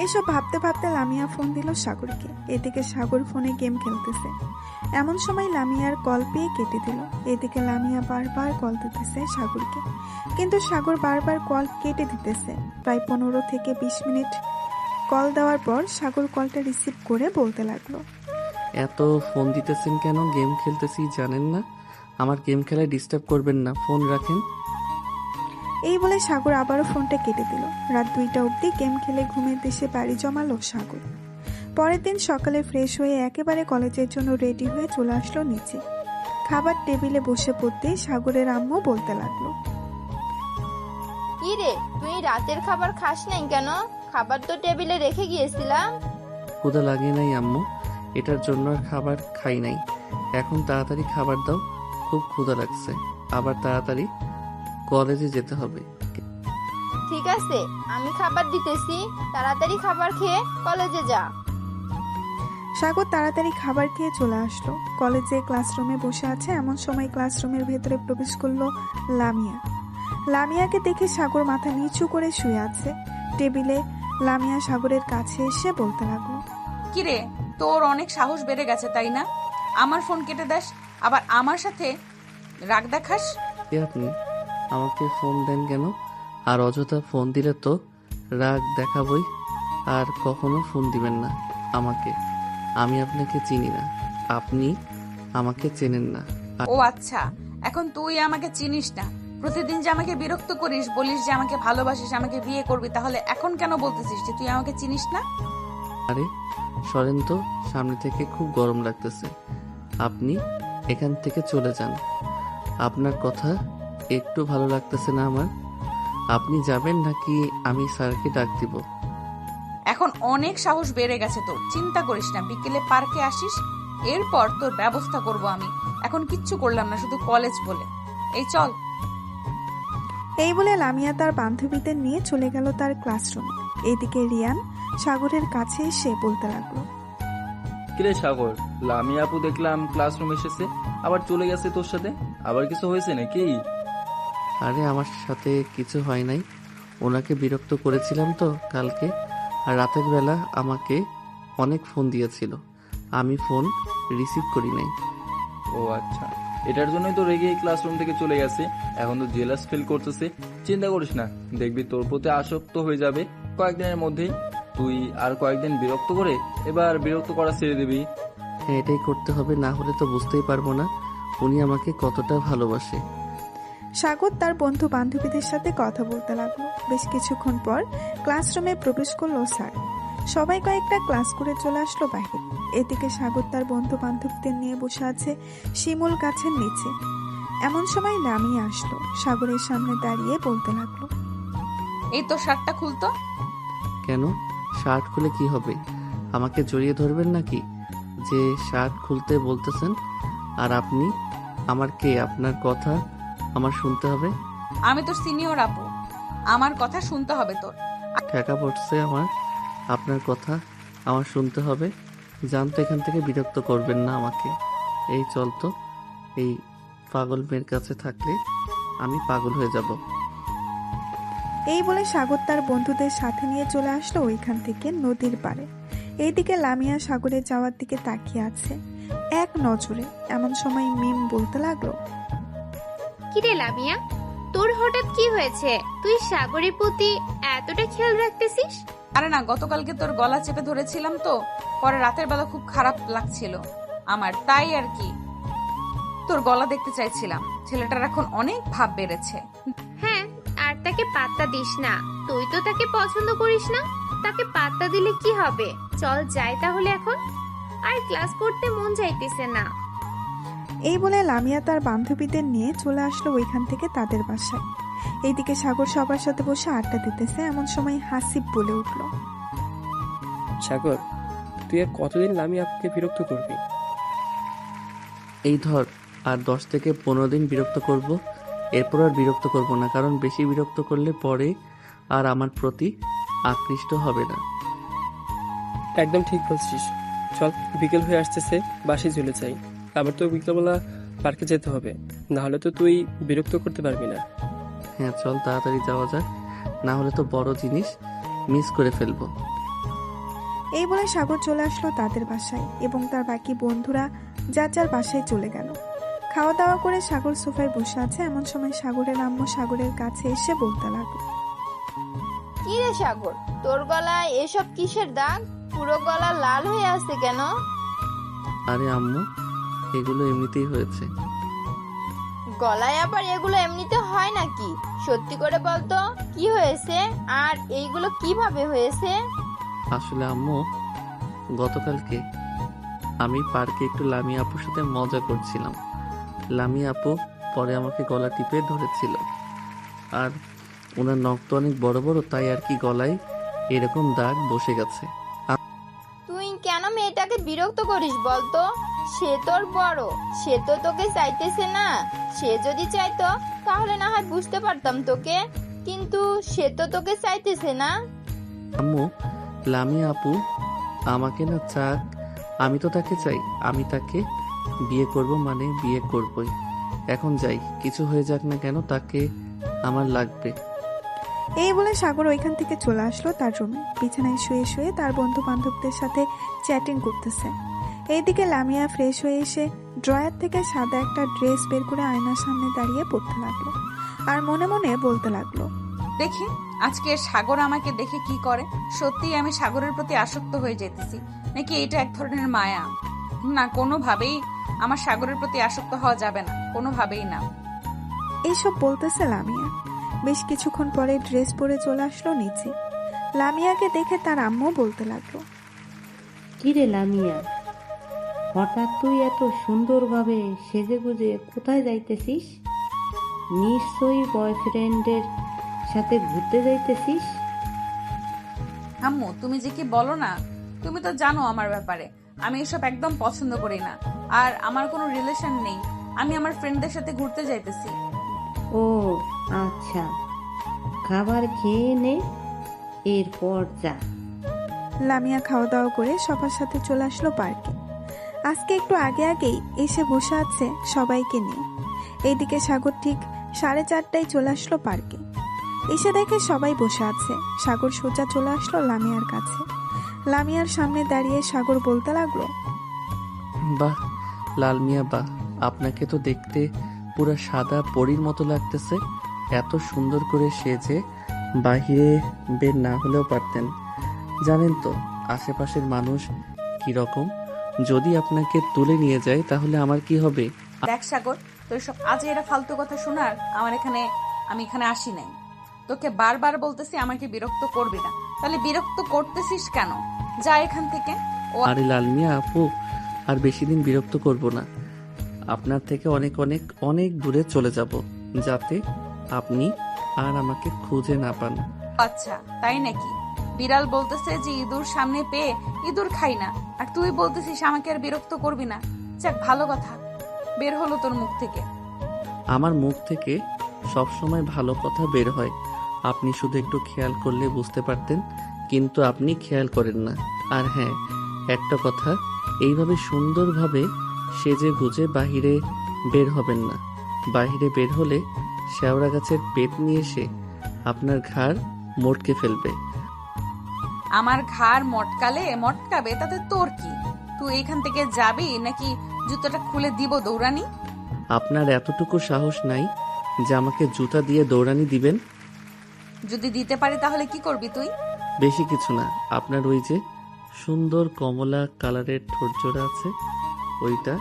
এসব ভাবতে ভাবতে লামিয়া ফোন দিল সাগরকে। এদিকে সাগর ফোনে গেম খেলতেছে। এমন সময় লামিয়ার কল পেয়ে কেটে দিল। এদিকে লামিয়া বারবার কল দিতেছে সাগরকে, কিন্তু সাগর বারবার কল কেটে দিতেছে। প্রায় 15 থেকে 20 মিনিট কল দেওয়ার পর সাগর কলটা রিসিভ করে বলতে লাগলো, এত ফোন দিতেছেন কেন? গেম খেলতেছি জানেন না? আমার গেম খেলায় ডিস্টার্ব করবেন না, ফোন রাখেন। এই বলে সাগর আবারও ফোনটা কেটে দিল। রাত 2টা অবধি গেম খেলে ঘুমের দেশে বাড়ি জমালো সাগর। পরের দিন সকালে ফ্রেশ হয়ে একেবারে কলেজের জন্য রেডি হয়ে চলে আসলো নিচে। খাবার টেবিলে বসে পড়তেই সাগরের আম্মু বলতে লাগলো, কি রে, তুই রাতের খাবার খাস নাই কেন? খাবার তো টেবিলে রেখে গিয়েছিলাম। ক্ষুধা লাগে নাই আম্মু, এটার জন্য আর খাবার খাই নাই। এখন তাড়াতাড়ি খাবার দাও, খুব ক্ষুধা লাগছে। আবার তাড়াতাড়ি কলেজে যেতে হবে। ঠিক আছে, আমি খাবার দিতেছি, তাড়াতাড়ি খাবার খেয়ে কলেজে যা। সাগর তাড়াতাড়ি খাবার খেয়ে চলে আসলো। কলেজে ক্লাসরুমে বসে আছে এমন সময় ক্লাসরুমের ভেতরে প্রবেশ করলো লামিয়া। লামিয়াকে দেখে সাগর মাথা নিচু করে শুয়ে আছে টেবিলে। লামিয়া সাগরের কাছে এসে বলতে লাগলো, কিরে, তোর অনেক সাহস বেড়ে গেছে তাই না? আমার ফোন কেটে দেস, আবার আমার সাথে রাগ দেখাস। কে আপনি? আমাকে ফোন দেন কেন? আর অযথা ফোন দিলে তো রাগ দেখাবই। আর কখনো ফোন দিবেন না আমাকে। আমি আপনাকে চিনি না, আপনি আমাকে চেনেন না। ও আচ্ছা, এখন তুই আমাকে চিনিস না। প্রতিদিন যে আমাকে বিরক্ত করিস, বলিস যে আমাকে ভালোবাসিস, আমাকে বিয়ে করবি, তাহলে এখন কেন বলতেছিস যে তুই আমাকে চিনিস না? আরে সরেন তো, সামনে থেকে খুব গরম লাগতেছে। আপনি এখান থেকে চলে যান। আপনার কথা একটু ভালো লাগতেছে না আমার। আপনি যাবেন নাকি আমি স্যারকে ডাক দিব? এখন অনেক সাহস বেড়ে গেছে তোর, চিন্তা করিস না। বিকেলে পার্কে আসিস, এরপর তোর ব্যবস্থা করব আমি। এখন কিচ্ছু করলাম না, শুধু কলেজ বলে। এই চল। এই বলে লামিয়া তার বান্ধবীদের নিয়ে চলে গেল তার ক্লাসরুমে। এদিকে রিয়ান সাগরের কাছে এসে বলতে লাগলো, কিরে সাগর, লামিয়া আপু দেখলাম ক্লাসরুম এসেছে, আবার চলে গেছে তোর সাথে। আবার কিছু হয়েছে নাকি? আরে আমার সাথে কিছু হয় নাই, ওনাকে বিরক্ত করেছিলাম তো কালকে। আর রাতের বেলা আমাকে অনেক ফোন দিয়েছিল, আমি ফোন রিসিভ করি নাই। ও আচ্ছা, এটার জন্যই তো রেগে ক্লাসরুম থেকে চলে গেছে। এখন তো জেলাস ফিল করতেছে। চিন্তা করিস না, দেখবি তোর প্রতি আসক্ত হয়ে যাবে কয়েকদিনের মধ্যেই। তুই আর কয়েকদিন বিরক্ত করে এবার বিরক্ত করা ছেড়ে দিবি। হ্যাঁ, এটাই করতে হবে, না হলে তো বুঝতেই পারবো না উনি আমাকে কতটা ভালোবাসে। সাগর তার বন্ধু বান্ধবীদের সাথে কথা বলতে লাগলো। বেশ কিছুক্ষণ পর ক্লাসরুমে প্রবেশ করলো স্যার। সবাই কয়েকটা ক্লাস করে চলে আসলো বাইরে। এদিকে সাগর তার বন্ধু বান্ধবদের নিয়ে বসে আছে শিমুল গাছের নিচে। এমন সময় লামিয়া আসলো, সাগরের সামনে দাঁড়িয়ে বলতে লাগলো, এই তো শার্টটা খুলতো। কেন? শার্ট খুলে কি হবে? আমাকে জড়িয়ে ধরবেন নাকি যে শার্ট খুলতে বলতেছেন? আর আপনি আমার কে? আপনার কথা আমার শুনতে হবে? আমি তোর সিনিয়র আপু, আমার কথা শুনতে হবে তোর। ঠেকা পড়ছে আমার, আপনার কথা আমার শুনতে হবে। জান তো, এখান থেকে বিরক্ত করবেন না আমাকে। এই চল তো, এই পাগল মেয়ের কাছে থাকলে আমি পাগল হয়ে যাব। এই বলে সাগর তার বন্ধুদের সাথে নিয়ে চলে আসলো ওইখান থেকে নদীর পাড়ে। এইদিকে লামিয়া সাগরে যাওয়ার দিকে তাকিয়ে আছে এক নজরে। এমন সময় মিম বলতে লাগলো, কিরে লামিয়া, তোর হঠাৎ কি হয়েছে? তুই সাগরের প্রতি এতটা খেয়াল রাখতেছিস? আরে না, গতকালকে তোর গলা চেপে ধরেছিলাম তো, পরে রাতের বেলা খুব খারাপ লাগছিল আমার, তাই আর কি তোর গলা দেখতে চাইছিলাম। ছেলেটার এখন অনেক ভাব বেড়েছে। হ্যাঁ, আর তাকে পাত্তা দিস না। তুই তো তাকে পছন্দ করিস না, তাকে পাত্তা দিলে কি হবে? চল যাই তাহলে এখন, আর ক্লাস করতে মন চাইতেছে না। এই বলে লামিয়া তার বান্ধবীদের নিয়ে চলে আসলো ওইখান থেকে তাদের বাসায়। এইদিকে সাগর সবার সাথে বসে আড্ডা দিতেছে। এমন সময় হাসিব বলে উঠলো, সাগর, তুই আর কতদিন লামিয়া আপুকে বিরক্ত করবি? এই ধর, আর 10 থেকে 15 দিন বিরক্ত করব, এরপর আর বিরক্ত করব না। কারণ বেশি বিরক্ত করলে পরে আর আমার প্রতি আকৃষ্ট হবে না। একদম ঠিক বলছিস। চল, বিকেল হয়ে আসতেছে, বাসায় চলে যাই। আবার তো বিকেলবেলা পার্কে যেতে হবে, না হলে তো তুই বিরক্ত করতে পারবি না। হ্যাঁ চল, তাড়াতাড়ি যাওয়া যাক, না হলে তো বড় জিনিস মিস করে ফেলবো। এই বলে সাগর চলে আসলো তাদের বাসায় এবং তার বাকি বন্ধুরা যার যার বাসায় চলে গেল। খাওয়া দাওয়া করে সাগর সোফায় বসে আছে। এমন সময় সাগরের আম্মু সাগরের কাছে এসে বলতে লাগলো, কি রে সাগর, তোর গলায় এসব কিসের দাগ? পুরো গলা লাল হয়ে আছে কেন? আরে আম্মু, এগুলো এমনিতেই হয়েছে। গলায় আবার এগুলো এমনিতে হয় নাকি? সত্যি করে বলতো কি হয়েছে, আর এইগুলো কিভাবে হয়েছে? আসলে আম্মু, গতকালকে আমি পার্কে একটু লামিয়া আপুর সাথে মজা করছিলাম। লামিয়া আপু পরে আমাকে গলা টিপে ধরেছিল, আর ওনার নখ তো অনেক বড় বড়, তাই আর কি গলায় এরকম দাগ বসে গেছে। তুই কেন মেয়েটাকে বিরক্ত করিস বলতো? সে তোর বড়, সে তো তোকে চাইতেছে না। সে যদি চাইতো তাহলে না হয় বুঝতে পারতাম তোকে, কিন্তু সে তো তোকে চাইতেছে না। আম্মু, লামিয়া আপু আমাকে না চাক, আমি তো তাকে চাই। আমি তাকে বিয়ে করব, মানে বিয়ে করবই। এখন যাই, কিছু হয়ে যাক না কেন তাকে আমার লাগবে। এই বলে সাগর ওইখান থেকে চলে আসলো তার রুমে। বিছানায় শুয়ে শুয়ে তার বন্ধু বান্ধবদের সাথে চ্যাটিং করতেছে। এইদিকে লামিয়া ফ্রেশ হয়ে এসে ড্রয়ার থেকে সাদা একটা ড্রেস বের করে আয়নার সামনে দাঁড়িয়ে পড়তে লাগলো আর মনে মনে বলতে লাগলো, দেখি আজকে সাগর আমাকে দেখে কি করে। সত্যিই আমি সাগরের প্রতি আসক্ত হয়ে যেতেছি, নাকি এটা এক ধরনের মায়া? না, কোনোভাবেই আমার সাগরের প্রতি আসক্ত হওয়া যাবে না, কোনোভাবেই না। এইসব বলতেছে লামিয়া। বেশ কিছুক্ষণ পরে ড্রেস পরে চলে আসলো নিচে। লামিয়াকে দেখে তার আম্মু বলতে লাগলো, কিরে লামিয়া, হঠাৎ তুই এত সুন্দরভাবে সেজে গুজে কোথায় যাইতেছিস? নিশ্চয়ই বয়ফ্রেন্ডের সাথে ঘুরতে যাইতেছিস। আম্মু, তুমি যে কি বলো না, তুমি তো জানো আমার ব্যাপারে। আমি এসব একদম পছন্দ করি না, আর আমার কোনো রিলেশন নেই। আমি আমার ফ্রেন্ডদের সাথে ঘুরতে যাইতেছি। ও আচ্ছা, খাবার খেয়ে নে, এরপর যা। লামিয়া খাওয়া দাওয়া করে সবার সাথে চলে আসলো পার্কে। আজকে একটু আগে আগেই এসে বসে আছে সবাইকে নিয়ে। এইদিকে সাগর ঠিক 4:30টায় চলে আসলো পার্কে। এসে দেখে সবাই বসে আছে। সাগর সোজা চলে আসলো লামিয়ার কাছে। লামিয়ার সামনে দাঁড়িয়ে সাগর বলতে লাগলো, বাহ লাল মিয়া বাহ, আপনাকে তো দেখতে পুরো সাদা পরীর মতো লাগতেছে। এত সুন্দর করে সেজে বাহিরে বের না হলেও পারতেন। জানেন তো আশেপাশের মানুষ কি রকম? যদি আপনাকে তুলে নিয়ে যায় তাহলে আমার কি হবে? দেখ সাগর, তোর সব আজে এরা ফালতু কথা শোনার আমি এখানে আসি নাই। তোকে বারবার বলতেছি আমাকে বিরক্ত করবি না, তাহলে বিরক্ত করতেছিস কেন? যা এখান থেকে। আরে লাল মিয়া আপু, আর বেশি দিন বিরক্ত করব না। আপনার থেকে অনেক অনেক অনেক দূরে চলে যাব, যাতে আপনি আর আমাকে খুঁজে না পান। আচ্ছা তাই নাকি? বিড়াল বলতেছে যে ইঁদুর সামনে পেয়ে ইঁদুর খাই না, আর তুই বলতেছিস আমাকে আর বিরক্ত করবি না। যাক, ভালো কথা বের হলো তোর মুখ থেকে। আমার মুখ থেকে সব সময় ভালো কথা বের হয়। আপনি শুধু একটু খেয়াল করলে বুঝতে পারতেন, কিন্তু আপনি খেয়াল করেন না। আর হ্যাঁ, একটা কথা, এইভাবে সুন্দরভাবে সেজে গুজে বাহিরে বের হবেন না। বাহিরে বের হলে শেওড়া গাছের পেট নিয়ে এসে আপনার ঘাড় মোটকে ফেলবে। আমার ঘাড় মটকাবে তাতে তোর কি? তুই এখান থেকে যাবি নাকি জুতোটা খুলে দিব দৌড়ানি? আপনার এতটুকু সাহস নাই যে আমাকে জুতা দিয়ে দৌড়ানি দিবেন? যদি দিতে পারি তাহলে কি করবি তুই? বেশি কিছু না, আপনার ওই যে সুন্দর কমলা কালারের ঠোঁটজোড়া আছে, ওইটা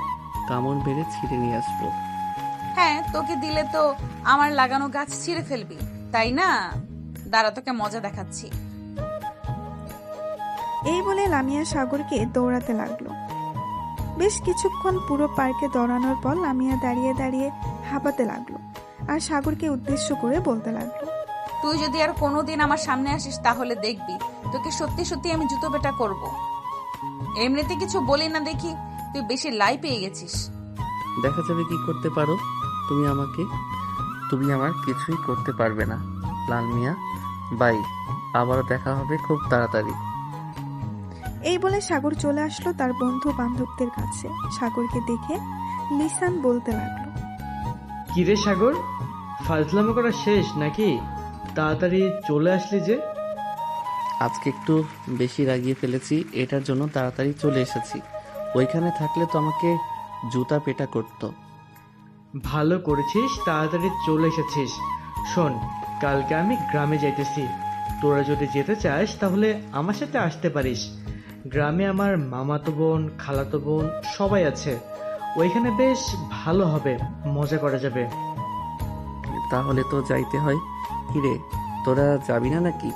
কামড় মেরে ছিঁড়ে নিয়ে আসবো। হ্যাঁ, তোকে দিলে তো আমার লাগানো গাছ ছিঁড়ে ফেলবি, তাই না? দাঁড়া, তোকে মজা দেখাচ্ছি। এই বলে লামিয়া সাগরকে দৌড়াতে লাগলো। বেশ কিছুক্ষণ পুরো পার্কে দৌড়ানোর পর লামিয়া দাঁড়িয়ে দাঁড়িয়ে হাঁপাতে লাগলো আর সাগরকে উদ্দেশ্য করে বলতে লাগলো, তুই যদি আর কোনোদিন আমার সামনে আসিস তাহলে দেখবি তোকে সত্যি সত্যি আমি জুতো পেটা করব। এমনিতে কিছু বলি না দেখি তুই বেশি লাই পেয়ে গেছিস। দেখা যাবে কি করতে পারো তুমি আমাকে। তুমি আমার কিছুই করতে পারবে না লাল মিয়া। বাই, আবারও দেখা হবে খুব তাড়াতাড়ি। এই বলে সাগর চলে আসলো তার বন্ধু বান্ধবদের কাছে। সাগরকে দেখে লিসান বলতে লাগলো, কিরে সাগর, ফাজলামো করা শেষ নাকি? তাড়াতাড়ি চলে আসলি যে। আজকে একটু বেশি রাগিয়ে ফেলেছি, এটার জন্য তাড়াতাড়ি চলে এসেছি। ওইখানে থাকলে তো আমাকে জুতা পেটা করতো। ভালো করেছিস তাড়াতাড়ি চলে এসেছিস। শোন, কালকে আমি গ্রামে যাইতেছি। তোরা যদি যেতে চাস তাহলে আমার সাথে আসতে পারিস। গ্রামে আমার মামাতো বোন, খালাতো বোন সবাই আছে। ওইখানে বেশ ভালো হবে, মজা করা যাবে। তাহলে তো যাইতে হয়। কিরে, তোরা যাবি না নাকি?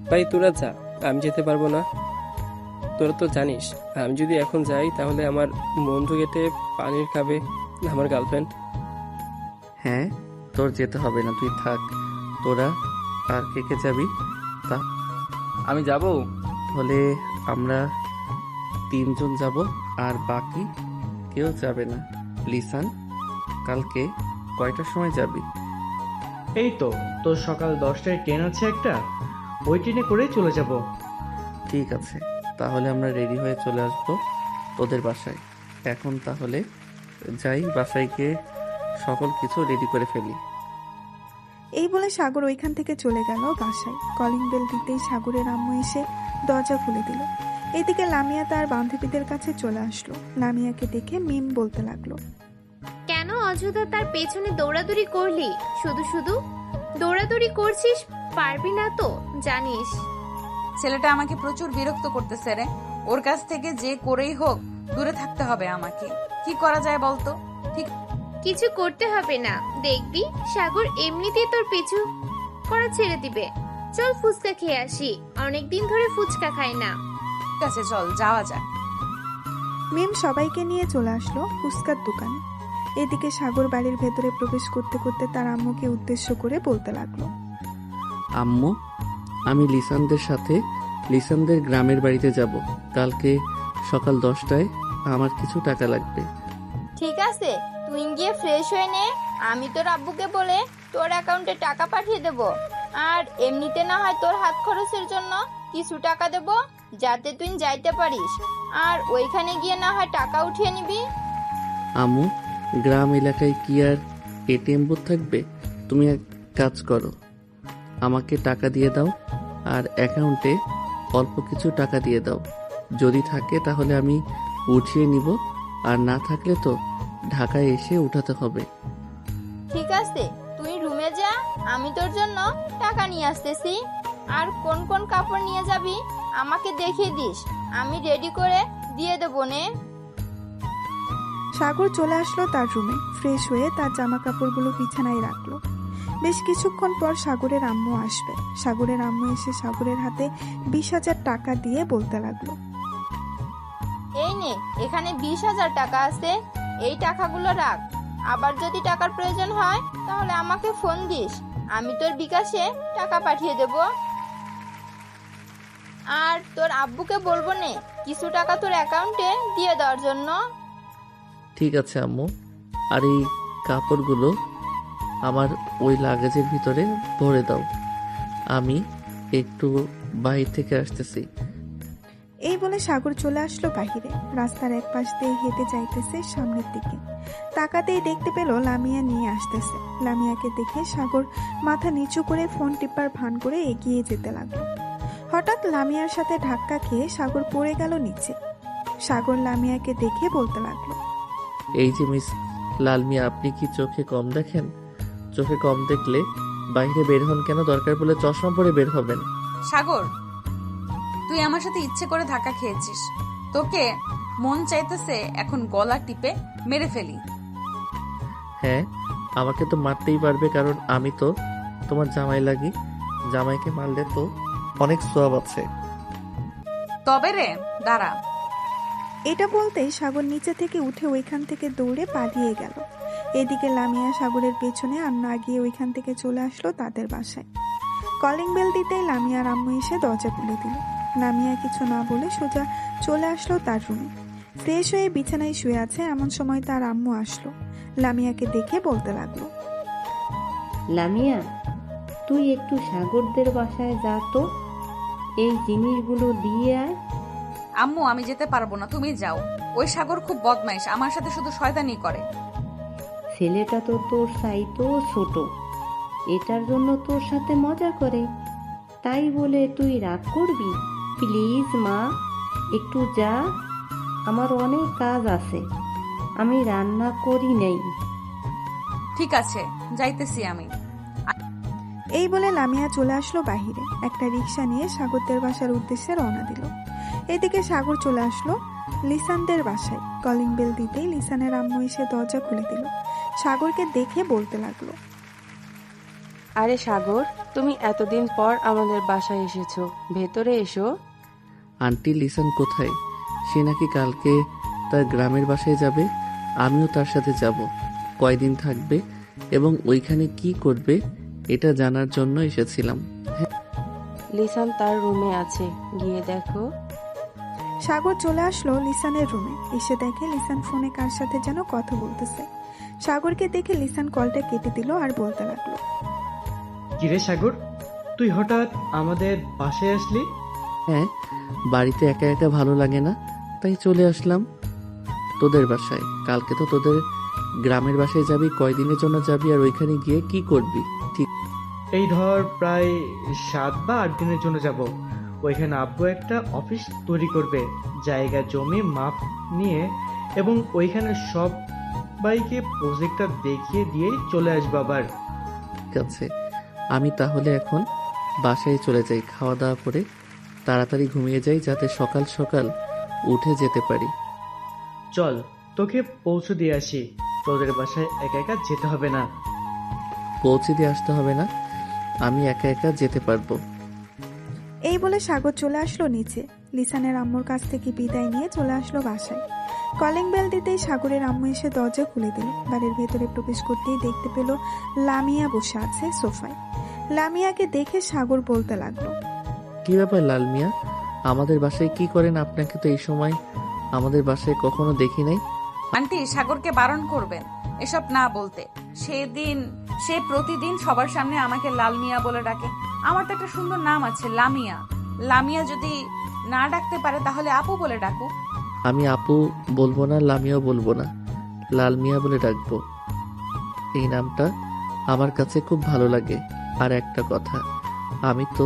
ভাই তোরা যা, আমি যেতে পারবো না। তোরা তো জানিস আমি যদি এখন যাই তাহলে আমার বন্ধু গেটে পানির খাবে আমার গার্লফ্রেন্ড। হ্যাঁ, তোর যেতে হবে না, তুই থাক। তোরা আর কে কে যাবি? আমি যাব। তাহলে আমরা 3 জন যাব, আর বাকি কেউ যাবে না। লিসান, কালকে কয়টার সময় যাবি? এই তো তোর সকাল 10টায় ট্রেন আছে একটা, ওই ট্রেনে করেই চলে যাব। ঠিক আছে, তাহলে আমরা রেডি হয়ে চলে আসবো তোদের বাসায়। এখন তাহলে যাই, বাসায় গিয়ে সকল কিছু রেডি করে ফেলি। এই বলে সাগর ওইখান থেকে চলে গেল বাসায়। কলিং বেল দিতেই সাগরের আম্মু এসে দরজা খুলে দিল। এদিকে লামিয়া তার বান্ধবীদের কাছে চলে আসলো। লামিয়াকে দেখে মিম বলতে লাগলো, কেন অযথা তার পেছনে দৌড়াদৌড়ি করলি? শুধু শুধু দৌড়াদৌড়ি করছিস, পারবি না তো জানিস। ছেলেটা আমাকে প্রচুর বিরক্ত করতেছে রে। ওর কাছ থেকে যে করেই হোক দূরে থাকতে হবে আমাকে। কি করা যায় বলতো? ঠিক কিছু করতে হবে না, দেখবি সাগর এমনিতেই তোর পিছু করা ছেড়ে দিবে। চল ফুচকা খেয়ে আসি, অনেকদিন ধরে ফুচকা খাই না। আছে, চল যাওয়া যাক। মিম সবাইকে নিয়ে চলে আসলো ফুচকার দোকানে। এদিকে সাগর বাড়ির ভেতরে প্রবেশ করতে করতে তার আম্মুকে উদ্দেশ্য করে বলতে লাগলো, আম্মু, আমি লিসানদের সাথে লিসানদের গ্রামের বাড়িতে যাব। কালকে সকাল 10টায় আমার কিছু টাকা লাগবে। ঠিক আছে, তুই গিয়ে ফ্রেশ হয়ে নে, আমি তোর আব্বুকে বলে তোর অ্যাকাউন্টে টাকা পাঠিয়ে দেব। আর এমনিতে না হয় তোর হাত খরচের জন্য কিছু টাকা দেব, যাতে তুই যাইতে পারিস। আর ওইখানে গিয়ে না হয় টাকা উঠিয়ে নিবি। আম্মু, গ্রাম এলাকায় কি আর এটিএম বুথ থাকবে? তুমি এক কাজ করো, আমাকে টাকা দিয়ে দাও আর অ্যাকাউন্টে অল্প কিছু টাকা দিয়ে দাও। যদি থাকে তাহলে আমি উঠিয়ে নিব, আর না থাকলে তো ঢাকায় এসে উঠাতে হবে। ঠিক আছে, তুই রুমে যা, আমি তোর জন্য টাকা নিয়ে আসতেছি। আর কোন কোন কাপড় নিয়ে যাবি আমাকে দেখিয়ে দিস, আমি রেডি করে দিয়ে দেবো নে। সাগর চলে আসলো তার রুমে। ফ্রেশ হয়ে তার জামা কাপড়গুলো বিছানায় রাখলো। বেশ কিছুক্ষণ পর সাগরের আম্মু আসবে। সাগরের আম্মু এসে সাগরের হাতে 20,000 টাকা দিয়ে বলতে লাগলো, এই নে, এখানে 20,000 টাকা আছে, এই টাকাগুলো রাখ। আবার যদি টাকার প্রয়োজন হয় তাহলে আমাকে ফোন দিস, আমি তোর বিকাশে টাকা পাঠিয়ে দেব। আর তোর আব্বুকে বলবো নে কিছু টাকা তোর অ্যাকাউন্টে দিয়ে দেওয়ার জন্য। ঠিক আছে আম্মু, আর এই কাপড়গুলো আমার ওই লাগেজের ভিতরে ভরে দাও। আমি একটু বাইরে থেকে আসতেছি। এই বলে সাগর চলে আসলো বাহিরে। রাস্তার এক পাশ দিয়ে হেঁটে যাইতেছে সামনের দিকে। তাকাতেই দেখতে পেল লামিয়া নিয়ে আসতেছে। লামিয়াকে দেখে সাগর মাথা নিচু করে ফোন টিপার ভান করে এগিয়ে যেতে লাগলো। হঠাৎ লামিয়ার সাথে ধাক্কা খেয়ে সাগর পড়ে গেল নিচে। সাগর লামিয়াকে দেখে বলতে লাগলো, এই যে মিস লালমিয়া, আপনি কি চোখে কম দেখেন? চোখে কম দেখলে বাইরে বের হন কেন? দরকার পড়লে চশমা পরে বের হবেন। সাগর, তুই আমার সাথে ইচ্ছে করে ধাক্কা খেয়েছিস। তোকে মন চাইতেছে এখন গলা টিপে মেরে ফেলি। হ্যাঁ, আমাকে তো মারতেই পারবে, কারণ আমি তো তোমার জামাই লাগি। জামাইকে মারলে তো অনেক সওয়াব আছে। তবে রে, দাঁড়া। এটা বলতেই সাগর নিচে থেকে উঠে ওইখান থেকে দৌড়ে পালিয়ে গেল। এদিকে লামিয়া সাগরের পেছনে আর না গিয়ে ওইখান থেকে চলে আসলো তাদের বাসায়। কলিং বেল দিতেই লামিয়ার আম্মু এসে দরজা খুলে দিল। লামিয়া কিছু না বলে সোজা চলে আসলো তার রুমে। ফ্রেশ হয়ে বিছানায় শুয়ে আছে এমন সময় তার আম্মু আসলো। লামিয়াকে দেখে বলতে লাগলো, লামিয়া, তুই একটু সাগরদের বাসায় যা তো, এই জিনিসগুলো দিয়ে আয়। আম্মু, আমি যেতে পারবো না, তুমি যাও। ওই সাগর খুব বদমাইশ, আমার সাথে শুধু শয়তানি করে। ছেলেটা তো তোর চাইতেও ছোট, এটার জন্য তোর সাথে মজা করে, তাই বলে তুই রাগ করবি? প্লিজ মা, একটু যা, আমার অনেক কাজ আছে, আমি রান্না করি নেই। ঠিক আছে, যাইতেছি আমি। এই বলে লামিয়া চলে আসলো বাহিরে। একটা রিক্সা নিয়ে সাগরদের বাসার উদ্দেশ্যে রওনা দিল। এদিকে সাগর চলে আসলো লিসানদের বাসায়। কলিং বেল দিতেই লিসানের আম্মু এসে দরজা খুলে দিল। সাগরকে দেখে বলতে লাগলো, আরে সাগর, তুমি এতদিন পর আমাদের বাসায় এসেছো, ভেতরে এসো। আন্টি, লিসান কোথায়? সে নাকি কালকে তার গ্রামের বাসায় যাবে। আমিও তার সাথে যাব। কয়দিন থাকবে এবং ওইখানে কি করবে এটা জানার জন্য এসেছিলাম। লিসান তার রুমে আছে, গিয়ে দেখো। সাগর চলে আসলো লিসানের রুমে। এসে দেখে লিসান ফোনে কার সাথে যেন কথা বলতেছে। সাগরকে দেখে লিসান কলটা কেটে দিল আর বলতে লাগলো, কিরে সাগর, তুই হঠাৎ আমাদের বাসায় আসলি? হ্যাঁ, বাড়িতে একা একা ভালো লাগে না, তাই চলে আসলাম তোদের বাসায়। কালকে তো তোদের গ্রামের বাসায় যাবি, কয়দিনের জন্য যাবি আর ওইখানে গিয়ে কি করবি? ঠিক এই ধর প্রায় 7 বা 8 দিনের জন্য যাব। ওইখানে আব্বু একটা অফিস তৈরি করবে, জায়গা জমি মাপ নিয়ে, এবং ওইখানে সবাইকে প্রজেক্টটা দেখিয়ে দিয়েই চলে আসবো আবার। আছে, আমি তাহলে এখন বাসায় চলে যাই, খাওয়া দাওয়া করে তাড়াতাড়ি ঘুমিয়ে যাই যাতে সকাল সকাল উঠে যেতে পারি। চল, তোকে পৌঁছে দিয়ে আসি। তোদের বাসায় একা একা যেতে হবে না। পৌঁছে দিয়ে আসতে হবে না, আমি একা একা যেতে পারবো। এই বলে সাগর চলে আসলো নিচে। লিসানের আম্মুর কাছ থেকে বিদায় নিয়ে চলে আসলো বাসায়। কলিং বেল দিতেই সাগরের আম্মু এসে দরজা খুলে দিল। বাড়ির ভেতরে প্রবেশ করতেই দেখতে পেল লামিয়া বসে আছে সোফায়। লামিয়াকে দেখে সাগর বলতে লাগলো, কি ব্যাপার লাল মিয়া, আমাদের বাসায় কি করেন? আপনাকে তো এই সময় আমাদের বাসায় কখনো দেখি নাই। আন্টি, সাগরকে বারণ করবেন এসব না বলতে। সে প্রতিদিন সবার সামনে আমাকে লাল মিয়া বলে ডাকে। আমার তো একটা সুন্দর নাম আছে, লামিয়া। লামিয়া যদি না ডাকতে পারে তাহলে আপু বলে ডাকুক। আমি আপু বলবো না, লামিয়াও বলবো না, লাল মিয়া বলে ডাকবো। এই নামটা আমার কাছে খুব ভালো লাগে। আর একটা কথা, আমি তো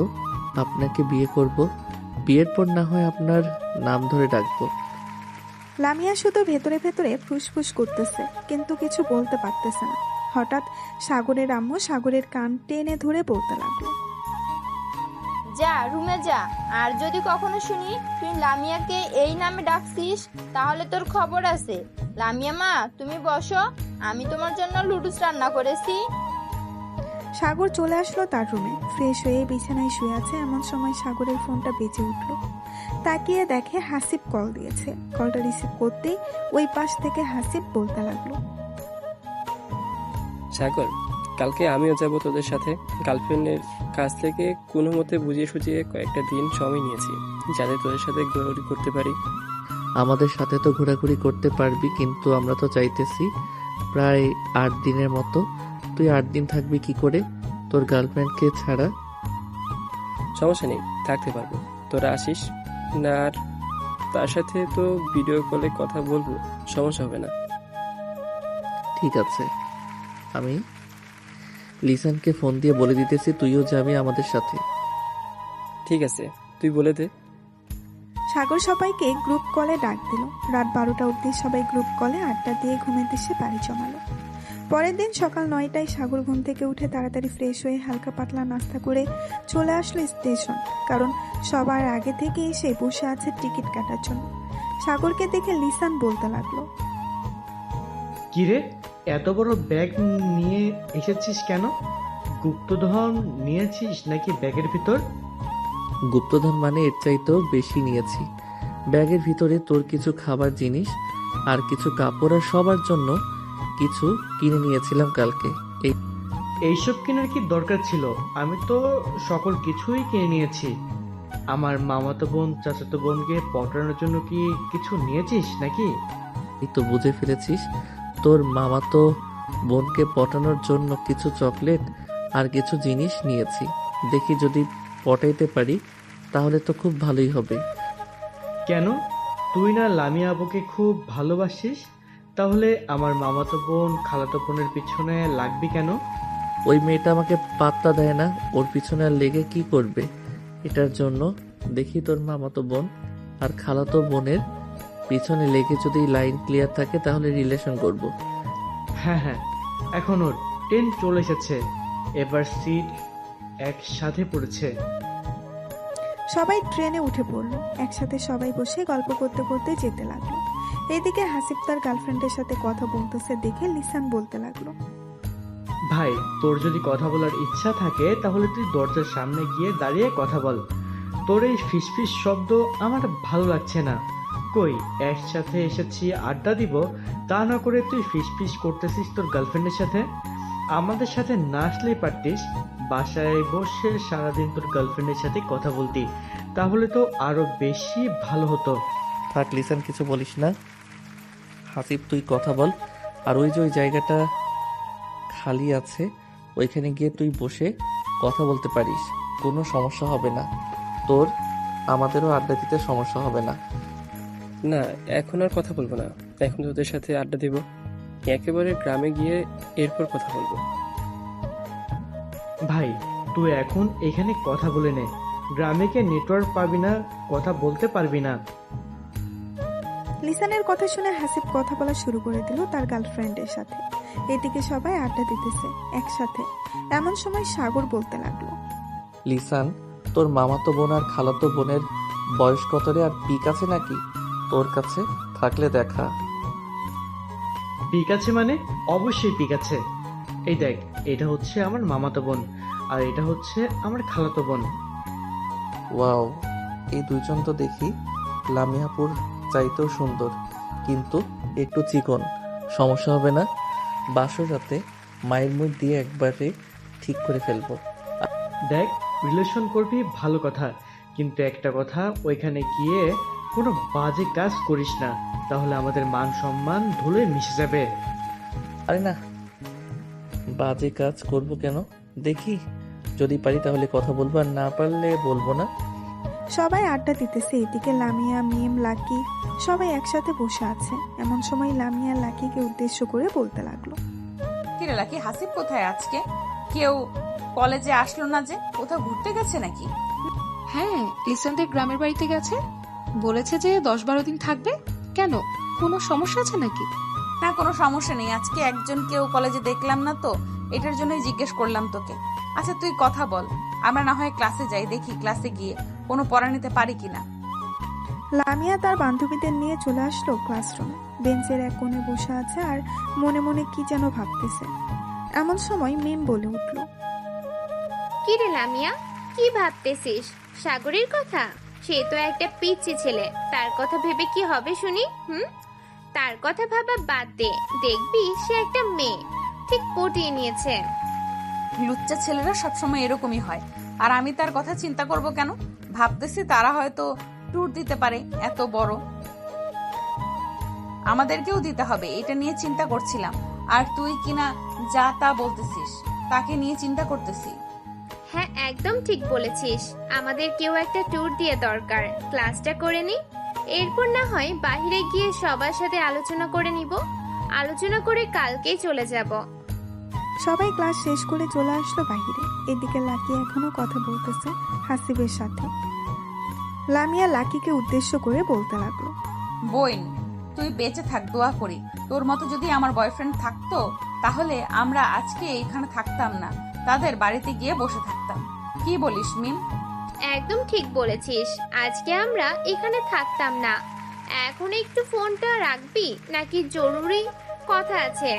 আপনাকে বিয়ে করব, বিয়ের পর না হয় আপনার নাম ধরে ডাকবো। লামিয়া শুধু ভেতরে ভেতরে ফুসফুস করতেছে, কিন্তু কিছু বলতে পারতেছে না। হঠাৎ সাগরের আম্মু সাগরের কান টেনে ধরে বলতে লাগলো, যা রুমে যা, আর যদি কখনো শুনি তুই লামিয়াকে এই নামে ডাকছিস তাহলে তোর খবর আছে। লামিয়া মা, তুমি বসো, আমি তোমার জন্য লুডুস রান্না করেছি। সাগর চলে আসলো তার রুমে। ফ্রেশ হয়ে বিছানায় শুয়ে আছে। এমন সময় সাগরের ফোনটা বেজে উঠল। তাকিয়ে দেখে হাসিব কল দিয়েছে। কলটা রিসিভ করতেই ওই পাশ থেকে হাসিব বলতে লাগলো, সাগর, কালকে আমিও যাব তোদের সাথে। গার্লফ্রেন্ডের কাছ থেকে কোনো মতে বুঝিয়ে সুঝিয়ে কয়েকটা দিন সময় নিয়েছি, যাতে তোদের সাথে ঘোরাঘুরি করতে পারি। আমাদের সাথে তো ঘোরাঘুরি করতে পারবি, কিন্তু আমরা তো চাইতেছি প্রায় 8 দিনের মতো। তুই 8 দিন থাকবি কি করে তোর গার্লফ্রেন্ডকে ছাড়া? সমস্যা নেই, থাকতে পারবো, তোরা আসিস না। আর তার সাথে তো ভিডিও কলে কথা বলবো, সমস্যা হবে না। ঠিক আছে, আমি লিসানকে ফোন দিয়ে বলে দিতেছি তুইও যাবি আমাদের সাথে। ঠিক আছে, তুই বলে দে। সাগর সবাইকে গ্রুপ কলে ডাক দিল। রাত 12টা অবধি সবাই গ্রুপ কলে আড্ডা দিয়ে ঘুমের দেশে বাড়ি জমালো। পরের দিন সকাল 9টায় সাগর ঘুম থেকে উঠে তাড়াতাড়ি ফ্রেশ হয়ে হালকা পাতলা নাস্তা করে চলে আসলো স্টেশন, কারণ সবার আগে থেকে এসে বসে আছে টিকিট কাটার জন্য। সাগরকে দেখে লিসান বলতে লাগলো, কিরে, এত বড় ব্যাগ নিয়ে এসেছিস কেন? গুপ্তধন নিয়েছিস নাকি ব্যাগের ভিতর? গুপ্তধন মানে এর চাইতেও বেশি নিয়েছি। ব্যাগের ভিতরে তোর কিছু খাবার জিনিস আর কিছু কাপড় আর সবার জন্য কিছু কিনে নিয়েছিলাম কালকে। এইসব কেনার কি দরকার ছিল? আমি তো সকল কিছুই কিনে নিয়েছি। আমার মামাতো বোন চাচাতো বোনকে পটানোর জন্য কি কিছু নিয়েছিস নাকি? এই তো বুঝে ফেলেছিস, তোর মামাতো বোনকে পটানোর জন্য কিছু চকলেট আর কিছু জিনিস নিয়েছি। দেখি যদি পটাইতে পারি তাহলে তো খুব ভালোই হবে। কেন, তুই না লামিয়া আবুকে খুব ভালোবাসিস? তাহলে আমার মামাতো বোন খালাতো বোনের পিছনে লাগবি কেন? ওই মেয়েটা আমাকে পাত্তা দেয় না, ওর পিছনে আর লেগে কি করবে? এটার জন্য দেখি তোর মামাতো বোন আর খালাতো বোনের পিছনে লেগে যদি লাইন ক্লিয়ার থাকে তাহলে রিলেশন করব। হ্যাঁ হ্যাঁ, এখন ওর ট্রেন চলে এসেছে, এবার সিট একসাথে পড়েছে। সবাই ট্রেনে উঠে পড়লো। একসাথে সবাই বসে গল্প করতে করতে যেতে লাগলো। এদিকে হাসিব তার গার্লফ্রেন্ডের সাথে কথা বলতেছে দেখে লিসান বলতে লাগলো, ভাই, তোর যদি কথা বলার ইচ্ছা থাকে তাহলে তুই দরজার সামনে গিয়ে দাঁড়িয়ে কথা বল। তোর এই ফিসফিস শব্দ আমার ভালো লাগছে না। কই, একসাথে এসেছি আড্ডা দিব, তা না করে তুই ফিসফিস করতেছিস তোর গার্লফ্রেন্ডের সাথে। আমাদের সাথে না আসলেই পারতিস, বাসায় বসে সারাদিন তোর গার্লফ্রেন্ডের সাথে কথা বলতি, তাহলে তো আরো বেশি ভালো হতো। থাক লিসান, কিছু বলিস না। হাসিব তুই কথা বল, আর ওই যে ওই জায়গাটা খালি আছে, ওইখানে গিয়ে তুই বসে কথা বলতে পারিস, কোনো সমস্যা হবে না তোর, আমাদেরও আড্ডা দিতে সমস্যা হবে না। না, এখন আর কথা বলবো না। এখন তোদের সাথে আড্ডা দিব, একেবারে গ্রামে গিয়ে এরপর কথা বলবো। ভাই তুই এখন এখানে কথা বলে নে, গ্রামে গিয়ে নেটওয়ার্ক পাবি না, কথা বলতে পারবি না। লিসানের কথা শুনে হাসিব কথা বলা শুরু করে দিল তার গার্লফ্রেন্ডের সাথে। এদিকে সবাই আড্ডা দিতেছে একসাথে। এমন সময় সাগর বলতে লাগলো, লিসান, তোর মামাতো বোন আর খালাতো বোনের বয়স কত রে, আর পিক আছে নাকি তোর কাছে? থাকলে দেখা। পিক আছে মানে? অবশ্যই পিক আছে। এই দেখ, এটা হচ্ছে আমার মামাতো বোন, আর এটা হচ্ছে আমার খালাতো বোন। ওয়াও, এই দুইজন তো দেখি লামিয়াপুর চাইতেও সুন্দর, কিন্তু একটু চিকন। সমস্যা হবে না, বাসর রাতে মায়ের মুখ দিয়ে একবারে ঠিক করে ফেলবো। দেখ, রিলেশন করবি ভালো কথা, কিন্তু একটা কথা, ওইখানে গিয়ে কোনো বাজে কাজ করিস না, তাহলে আমাদের মান সম্মান ধুলোয় মিশে যাবে। আরে না, বাজে কাজ করব কেন? দেখি যদি পারি তাহলে কথা বলবো, আর না পারলে বলবো না। সবাই আড্ডা দিতেছে। এদিকে লামিয়া, মিম, লাকি সবাই একসাথে বসে আছে। এমন সময় লামিয়া লাকিকে উদ্দেশ্য করে বলতে লাগলো, কিরে লাকি, হাসিব কোথায় আজকে? কেউ কলেজে আসলো না যে? কোথাও ঘুরতে গেছে নাকি? হ্যাঁ, লিসানদের গ্রামের বাড়িতে গেছে, বলেছে যে 10-12 দিন থাকবে। কেন, কোনো সমস্যা আছে নাকি? না, কোনো সমস্যা নেই। আজকে একজন কেউ কলেজে দেখলাম না তো, এটার জন্যই জিজ্ঞেস করলাম তোকে। আচ্ছা তুই কথা বল, আমরা না হয় ক্লাসে যাই, দেখি ক্লাসে গিয়ে কোনো পড়া নিতে পারি কিনা। লামিয়া তার বান্ধবীদের নিয়ে চলে আসলো ক্লাসরুমে। বেঞ্চের এক কোণে বসে আছে আর মনে মনে কি যেন ভাবতেছে। এমন সময় মিম বলে উঠল, কি রে লামিয়া, কি ভাবতেছিস? সাগরের কথা? সে তো একটা পিচ্চি ছেলে, তার কথা ভেবে কি হবে শুনি? তার কথা ভাবা বাদ দে, দেখবি সে একটা মেয়ে, ঠিক পটিয়ে নিয়েছে। লুচ্চা ছেলেরা সবসময় এরকমই হয়, আর আমি তার কথা চিন্তা করব কেন? ভাবতেছি তারা হয়তো ট্যুর দিতে পারে এত বড়, আমাদেরকেও দিতে হবে, এটা নিয়ে চিন্তা করছিলাম। আর তুই কিনা যা তা বলতেছিস, তাকে নিয়ে চিন্তা করতেছি। হ্যাঁ, একদম ঠিক বলেছিস, আমাদের কেউ একটা ট্যুর দিয়ে দরকার। ক্লাসটা করে নি, এরপর না হয় বাইরে গিয়ে সবার সাথে আলোচনা করে নিব। আলোচনা করে কালকেই চলে যাব। সবাই ক্লাস শেষ করে চলে আসলো বাইরে। এদিকে লাকি এখনো কথা বলতেছে হাসিবের সাথে। লামিয়া লাকিকে উদ্দেশ্য করে বলতে লাগলো, বোন, তুই বেঁচে থাক, দোয়া করি। তোর মতো যদি আমার বয়ফ্রেন্ড থাকতো, তাহলে আমরা আজকে এখানে থাকতাম না, তাদের বাড়িতে গিয়ে বসে থাকতাম। কি বলিস মিম? একদম ঠিক বলেছিস, আজকে আমরা এখানে থাকতাম না। এখন একটু ফোনটা রাখবি নাকি জরুরি কথা আছে?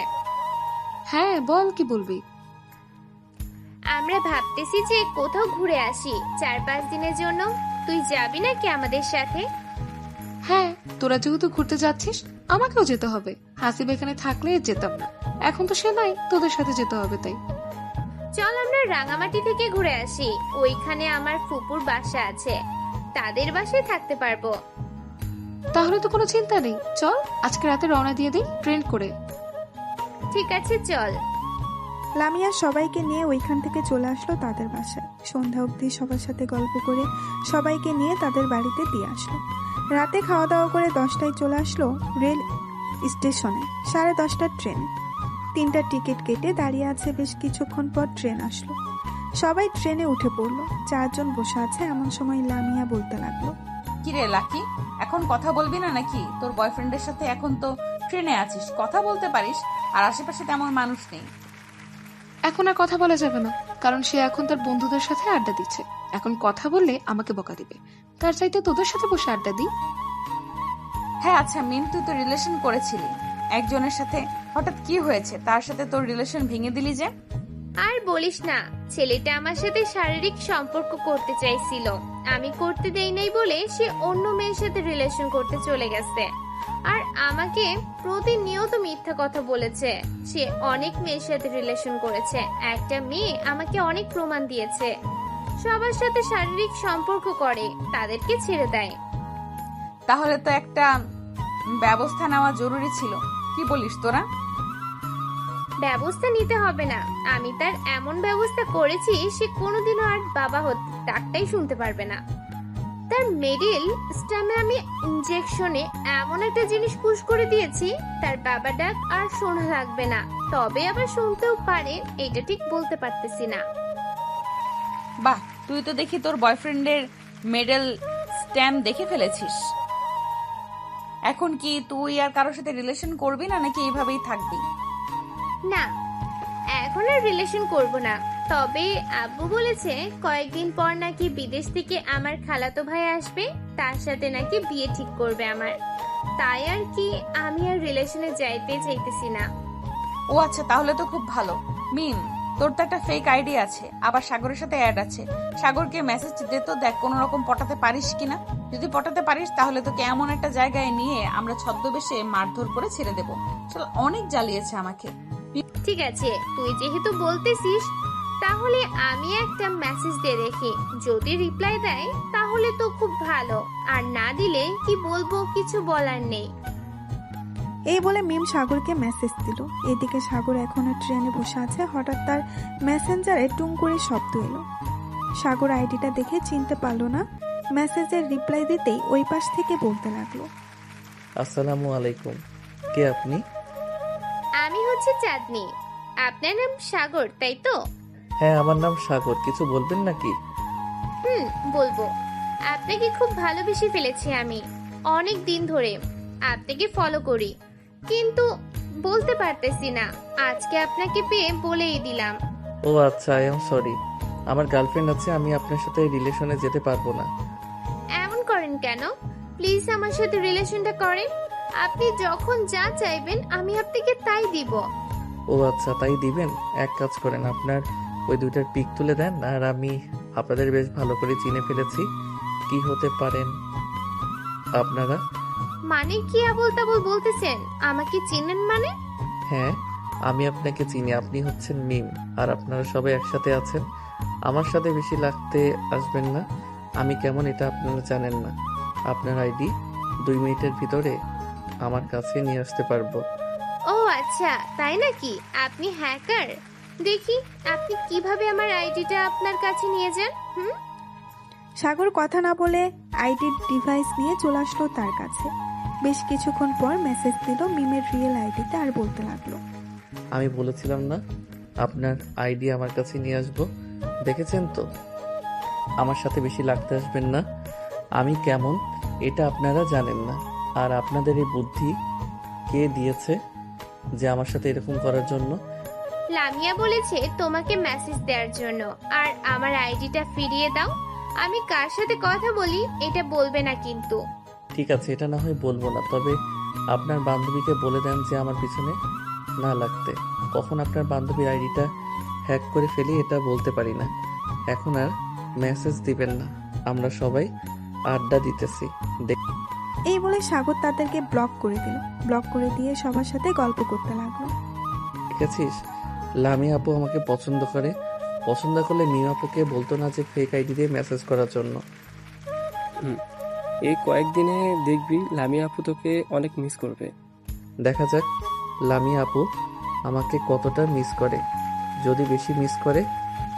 হ্যাঁ বল, কি বলবি? আমরা ভাবতেছি যে কোথাও ঘুরে আসি 4-5 দিনের জন্য। তুই যাবি নাকি আমাদের সাথে? হ্যাঁ, তোরা যেহেতু ঘুরতে যাচ্ছিস আমাকেও যেতে হবে। হাসিব এখানে থাকলে যেতাম না, এখন তো সে নাই, তোদের সাথে যেতে হবে। তাই চল আমরা রাঙামাটি থেকে ঘুরে আসি, ওইখানে আমার ফুপুর বাসা আছে, তাদের বাসায় থাকতে পারবো। তাহলে তো কোনো চিন্তা নেই, চল আজকে রাতে রওনা দিয়ে দিই ট্রেন করে। ঠিক আছে চল। লামিয়া সবাইকে নিয়ে ওইখান থেকে চলে আসলো তাদের বাসায়। সন্ধ্যা অবধি সবার সাথে গল্প করে সবাইকে নিয়ে তাদের বাড়িতে দিয়ে আসলো। রাতে খাওয়া দাওয়া করে 10টায় চলে আসলো রেল স্টেশনে। 10:30টার ট্রেনে 3টা টিকিট কেটে দাঁড়িয়ে আছে। বেশ কিছুক্ষণ পর ট্রেন আসলো। সবাই ট্রেনে উঠে পড়লো। 4 জন বসে আছে। এমন সময় লামিয়া বলতে লাগলো, কিরে লাকি, এখন কথা বলবি না নাকি? তোর বয়ফ্রেন্ডের সাথে এখন তো ট্রেনে আছিস, কথা বলতে পারিস, আর আশেপাশে তেমন মানুষ নেই। এখন আর কথা বলা যাবে না, কারণ সে এখন তার বন্ধুদের সাথে আড্ডা দিচ্ছে। এখন কথা বললে আমাকে বকা দিবে, তার চাইতে তোদের সাথে বসে আড্ডা দিই। হ্যাঁ আচ্ছা মিম, তুই তো রিলেশন করেছিলি একজনের সাথে, হঠাৎ কি হয়েছে? তার সাথে তোর রিলেশন ভেঙে দিলি যে? আর বলিস না, ছেলেটা আমার সাথে শারীরিক সম্পর্ক করতে চাইছিল, আমি করতে দেই নাই বলে সে অন্য মেয়ের সাথে রিলেশন করতে চলে গেছে। আর আমাকে প্রতিনিয়ত মিথ্যা কথা বলেছে। সে অনেক মেয়ের সাথে রিলেশন করেছে, একটা মেয়ে আমাকে অনেক প্রমাণ দিয়েছে। সবার সাথে শারীরিক সম্পর্ক করে, তাদেরকে ছেড়ে দেয়। তাহলে তো একটা ব্যবস্থা নেওয়া জরুরি ছিল। কি বলিস তোরা? ব্যবস্থা নিতে হবে না, আমি তার এমন ব্যবস্থা করেছি সে কোনোদিনও আর বাবা ডাকটাই শুনতে পারবে না। তার মিডল স্ট্যামে আমি ইনজেকশনে এমন একটা জিনিস পুশ করে দিয়েছি, তার বাবা ডাক আর শোনা লাগবে না। তবে আবার শুনতেও পারে, এটা ঠিক বলতে পারতেছি না। বাহ, তুই তো দেখি তোর বয়ফ্রেন্ডের মেডেল স্ট্যাম্প দেখে ফেলেছিস। এখন কি তুই আর কারোর সাথে রিলেশন করবি না, নাকি এইভাবেই থাকবি? না, এখন আর রিলেশন করব না। তবে আব্বু বলেছে কয়েকদিন পর নাকি বিদেশ থেকে আমার খালাতো ভাই আসবে, তার সাথে নাকি বিয়ে ঠিক করবে আমার। তাই আর কি আমি আর রিলেশনে যাইতে চাইতেছি না। ও আচ্ছা, তাহলে তো খুব ভালো। মিম, তোর তো একটা ফেক আইডি আছে, আবার সাগরের সাথে অ্যাড আছে। সাগরকে মেসেজ দে তো, দেখ কোনো রকম পটাতে পারিস কিনা। যদি পটাতে পারিস তাহলে তোকে এমন একটা জায়গায় নিয়ে আমরা ছদ্মবেশে মারধর করে ছেড়ে দেবো। শালা অনেক জ্বালিয়েছে আমাকে। ঠিক আছে, তুই যেহেতু বলতেছিস তাহলে আমি একটা মেসেজ দিয়ে দেখি, যদি রিপ্লাই দেয় তাহলে তো খুব ভালো, আর না দিলে কি বলবো কিছু বলার নেই। এই বলে মিম সাগরকে মেসেজ দিল। এদিকে সাগর এখনো ট্রেনে বসে আছে। হঠাৎ তার মেসেঞ্জারে টুং করে শব্দ এলো। সাগর আইডিটা দেখে চিনতে পারলো না। মেসেজের রিপ্লাই দিতেই ওই পাশ থেকে বলতে লাগলো, আসসালামু আলাইকুম, কে আপনি? আমি হচ্ছে চাঁদনি। আপনার নাম সাগর, তাই তো? হ্যাঁ, আমার নাম সাগর। কিছু বলবেন নাকি? বলবো। আপনাকে খুব ভালোবেসে ফেলেছি আমি, অনেক দিন ধরে আপনাকে ফলো করি, কিন্তু বলতে পারতেছি না। আজকে আপনাকে পেয়ে বলেই দিলাম। ও আচ্ছা, আই এম সরি। আমার গার্লফ্রেন্ড আছে, আমি আপনার সাথে রিলেশনে যেতে পারবো না। এমন করেন কেন? প্লিজ আমার সাথে রিলেশনটা করেন। আপনি যখন যা চাইবেন আমি আপনাকে তাই দিব। ও আচ্ছা, তাই দিবেন? এক কাজ করেন, আপনার ওই দুইটার পিক তুলে দেন, আর আমি আপনাদের বেশ ভালো করে চিনে ফেলেছি। কি হতে পারেন আপনারা? মানে কি আবল তাবল বলতেছেন? আমাকে চিনেন মানে? হ্যাঁ, আমি আপনাকে চিনি। আপনি হচ্ছেন মিম, আর আপনারা সবাই একসাথে আছেন। আমার সাথে বেশি লাগতে আসবেন না। আমি কেমন এটা আপনারা জানেন না। আপনার আইডি 2 মিনিটের ভিতরে আমার কাছে নিয়ে আসতে পারবো। ও আচ্ছা, তাই নাকি? আপনি হ্যাকার? দেখি আপনি কিভাবে আমার আইডিটা আপনার কাছে নিয়ে যান। সাগর কথা না বলে আইডির ডিভাইস নিয়ে চলে আসলো তার কাছে। বেশ কিছুক্ষণ পর মেসেজ দিল মিমের রিয়েল আইডিতে, আর বলতে লাগলো, আমি বলেছিলাম না আপনার আইডি আমার কাছে নিয়ে আসবো? দেখেছেন তো? আমার সাথে বেশি লাগতে আসবেন না। আমি কেমন এটা আপনারা জানেন না। আর আপনাদের এই বুদ্ধি কে দিয়েছে যে আমার সাথে এরকম করার জন্য? লামিয়া বলেছে তোমাকে মেসেজ দেওয়ার জন্য, আর আমার আইডিটা ফিরিয়ে দাও। আমি কার সাথে কথা বলি এটা বলবে না কিন্তু। ঠিক আছে, এটা না হয় বলবো না, তবে আপনার বান্ধবীকে বলে দেন যে আমার পিছনে না লাগতে। কখন আপনার বান্ধবীর আইডিটা হ্যাক করে ফেলি এটা বলতে পারি না। এখন আর মেসেজ দিবেন না, আমরা সবাই আড্ডা দিতেছি। এই বলে সাগর তাদেরকে ব্লক করে দিল। ব্লক করে দিয়ে সবার সাথে গল্প করতে লাগলো। দেখেছিস, লামি আপু আমাকে পছন্দ করে। পছন্দ করলে মিম আপুকে বলতো না যে ফেক আইডি দিয়ে মেসেজ করার জন্য। এই কয়েকদিনে দেখবি লামিয়া আপু তোকে অনেক মিস করবে। দেখা যাক লামি আপু আমাকে কতটা মিস করে। যদি বেশি মিস করে,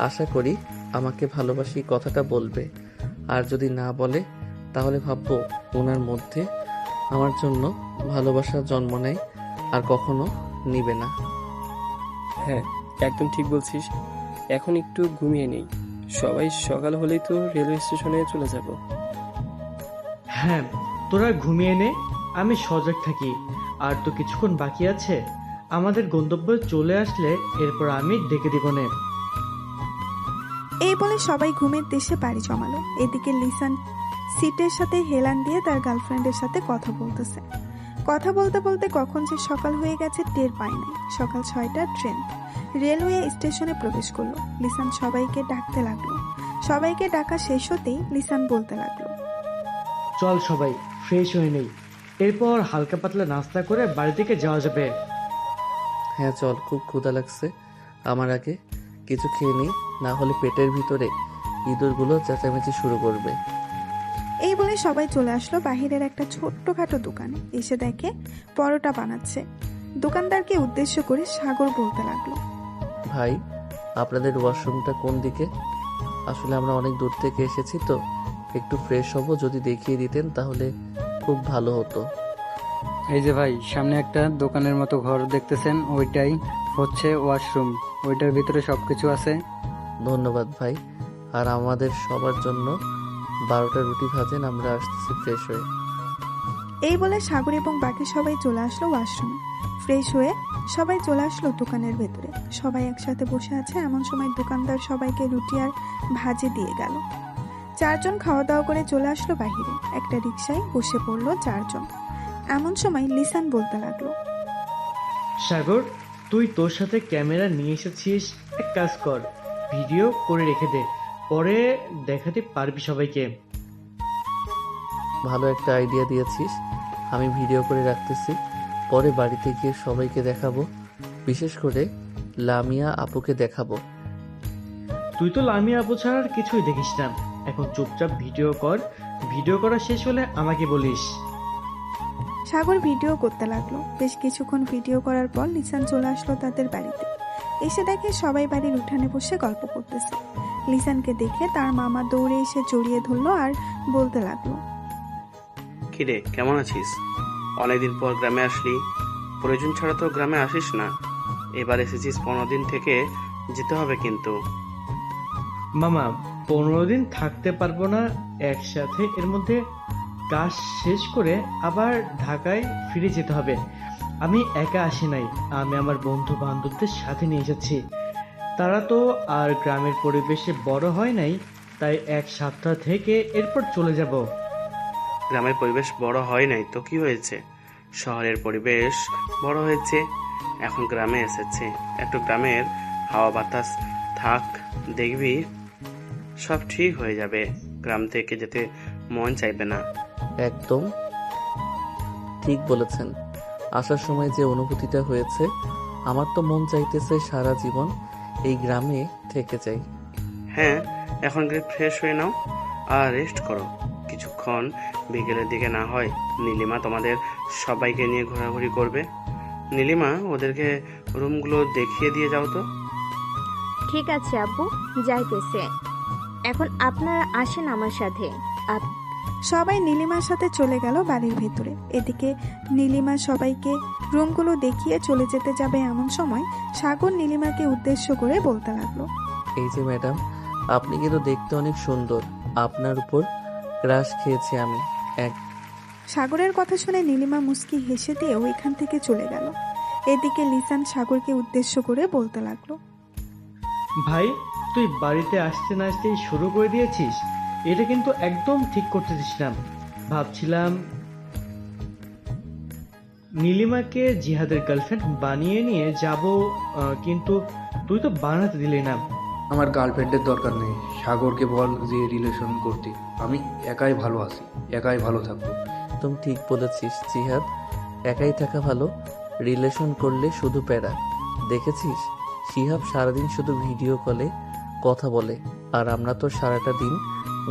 আশা করি আমাকে ভালোবাসি কথাটা বলবে। আর যদি না বলে, তাহলে ভাববো ওনার মধ্যে আমার জন্য ভালোবাসা জন্ম নেয় আর কখনো নিবে না। হ্যাঁ, একদম ঠিক বলছিস। এখন একটু ঘুমিয়ে নেই, সবাই সকাল হলেই তো রেলওয়ে স্টেশনে চলে যাব। হ্যাঁ, তোরা ঘুমিয়ে নে, আমি সজাগ থাকি। আর তো কিছুক্ষণ বাকি আছে। আমাদের গন্তব্যে চলে আসলে এরপর আমি ডেকে দিব নে। এই বলে সবাই ঘুমের দেশে বাড়ি জমালো। এদিকে লিসান সিটের সাথে হেলান দিয়ে তার গার্লফ্রেন্ডের সাথে কথা বলতেছে। কথা বলতে বলতে কখন যে সকাল হয়ে গেছে টের পায় নাই। সকাল 6টার ট্রেন রেলওয়ে স্টেশনে প্রবেশ করলো। লিসান সবাইকে ডাকতে লাগলো। সবাইকে ডাকা শেষ হতেই লিসান বলতে লাগলো, চল সবাই ফ্রেশ হয়ে নেই, এরপর হালকা পাতলা নাস্তা করে বাড়ি থেকে যাওয়া যাবে। হ্যাঁ চল, খুব ক্ষুধা লাগছে। আমার আগে কিছু খেয়ে নিই, না হলে পেটের ভিতরে ইঁদুরগুলো চেঁচামেচি শুরু করবে। এই বলে সবাই চলে আসলো বাহিরের একটা ছোট্টখাটো দোকানে। এসে দেখে পরোটা বানাচ্ছে। দোকানদারকে উদ্দেশ্য করে সাগর বলতে লাগলো, ভাই, আপনাদের ওয়াশরুমটা কোন দিকে? আসলে আমরা অনেক দূর থেকে এসেছি তো, একটু ফ্রেশ হব, যদি দেখিয়ে দিতেন তাহলে খুব ভালো হতো। এই যে ভাই, সামনে একটা দোকানের মতো ঘর দেখতেছেন, ওইটাই হচ্ছে ওয়াশরুম। ওইটার ভিতরে সবকিছু আছে। ধন্যবাদ ভাই। আর আমাদের সবার জন্য 12টা রুটি ভাজেন, আমরা আসতেছি ফ্রেশ হয়ে। এই বলে সাগর এবং বাকি সবাই চলে আসলো ওয়াশরুমে। ফ্রেশ হয়ে সবাই চলে আসলো দোকানের ভেতরে। সবাই একসাথে বসে আছে, এমন সময় দোকানদার সবাইকে রুটি আর ভাজি দিয়ে গেল। 4 জন খাওয়া দাওয়া করে চলে আসলো বাহিরে। একটা রিকশায় বসে পড়লো 4 জন। এমন সময় লিসান বলতে লাগলো, সাগর, তুই তোর সাথে ক্যামেরা নিয়ে এসেছিস, এক কাজ কর, ভিডিও করে রেখে দে, পরে দেখাতে পারবি সবাইকে। ভালো একটা আইডিয়া দিয়েছিস, আমি ভিডিও করে রাখতেছি, পরে বাড়িতে গিয়ে সবাইকে দেখাবো, বিশেষ করে লামিয়া আপুকে দেখাবো। তুই তো লামিয়া আপু ছাড়া আর কিছুই দেখিস না, এখন চুপচাপ ভিডিও কর, ভিডিও করা শেষ হলে আমাকে বলিস। সাগর ভিডিও করতে লাগলো। বেশ কিছুক্ষণ ভিডিও করার পর লিসান চলে আসলো তাদের বাড়িতে। এসে দেখে সবাই বাড়ির উঠানে বসে গল্প করতেছে। লিসানকে দেখে তার মামা দৌড়ে এসে জড়িয়ে ধরলো আর বলতে লাগলো, কিরে, কেমন আছিস? অনেকদিন পর গ্রামে আসলি, প্রয়োজন ছাড়া তো গ্রামে আসিস না। এবার এসেছিস 15 দিন থেকে যেতে হবে কিন্তু। মামা, 15 দিন থাকতে পারবো না একসাথে, এর মধ্যে কাজ শেষ করে আবার ঢাকায় ফিরে যেতে হবে। আমি একা আসি নাই, আমি আমার বন্ধু বান্ধবদের সাথে নিয়ে এসেছি। তারা তো আর গ্রামের পরিবেশে বড় হয় নাই, তাই 1 সপ্তাহ থেকে এরপর চলে যাব। গ্রামের পরিবেশ বড় হয় নাই তো কি হয়েছে? শহরের পরিবেশ বড় হয়েছে, এখন গ্রামে এসেছে। একটু গ্রামের হাওয়া বাতাস থাক, দেখবি সব ঠিক হয়ে যাবে। গ্রাম থেকে যেতে মন চাইবে না। একদম ঠিক বলেছেন। আসার সময় যে অনুভূতিটা হয়েছে, আমার তো মন চাইতেছে সারা জীবন এই গ্রামে থেকে যাই। হ্যাঁ, এখন গিয়ে ফ্রেশ হয়ে নাও আর রেস্ট করো কিছুক্ষণ। বিকেলের দিকে না হয় নীলিমা তোমাদের সবাইকে নিয়ে ঘোরাঘুরি করবে। নীলিমা, ওদেরকে রুমগুলো দেখিয়ে দিয়ে যাও তো। ঠিক আছে আব্বু, যাইতেছে। এখন আপনারা আসেন আমার সাথে। সবাই নীলিমার সাথে চলে গেল বাড়ির ভেতরে। এদিকে নীলিমা সবাইকে রুমগুলো দেখিয়ে চলে যেতে যাবে, এমন সময় সাগর নীলিমাকে উদ্দেশ্য করে বলতে লাগলো, এই যে ম্যাডাম, আপনি কিন্তু দেখতে অনেক সুন্দর, আপনার উপর ক্রাশ খেয়েছি আমি। সাগরের কথা শুনে নীলিমা মুস্কি হেসে দিয়ে ওইখান থেকে চলে গেল। এদিকে লিসান সাগরকে উদ্দেশ্য করে বলতে লাগলো, ভাই, তুই বাড়িতে আসতে না আসতেই শুরু করে দিয়েছিস, এটা কিন্তু একদম ঠিক করতেছিস না। ভাবছিলাম নীলিমাকে জিহাদের গার্লফ্রেন্ড বানিয়ে নিয়ে যাব, কিন্তু তুই তো বানাতে দিলি না। আমার গার্লফ্রেন্ডের দরকার নেই, সাগরকে বল যে রিলেশন করতে। আমি একাই ভালো আছি, একাই ভালো থাকবো। তুমি ঠিক বলেছিস জিহাদ, একাই থাকা ভালো, রিলেশন করলে শুধু প্যারা। দেখেছিস শিহাব সারাদিন শুধু ভিডিও কলে কথা বলে, আর আমরা তো সারাটা দিন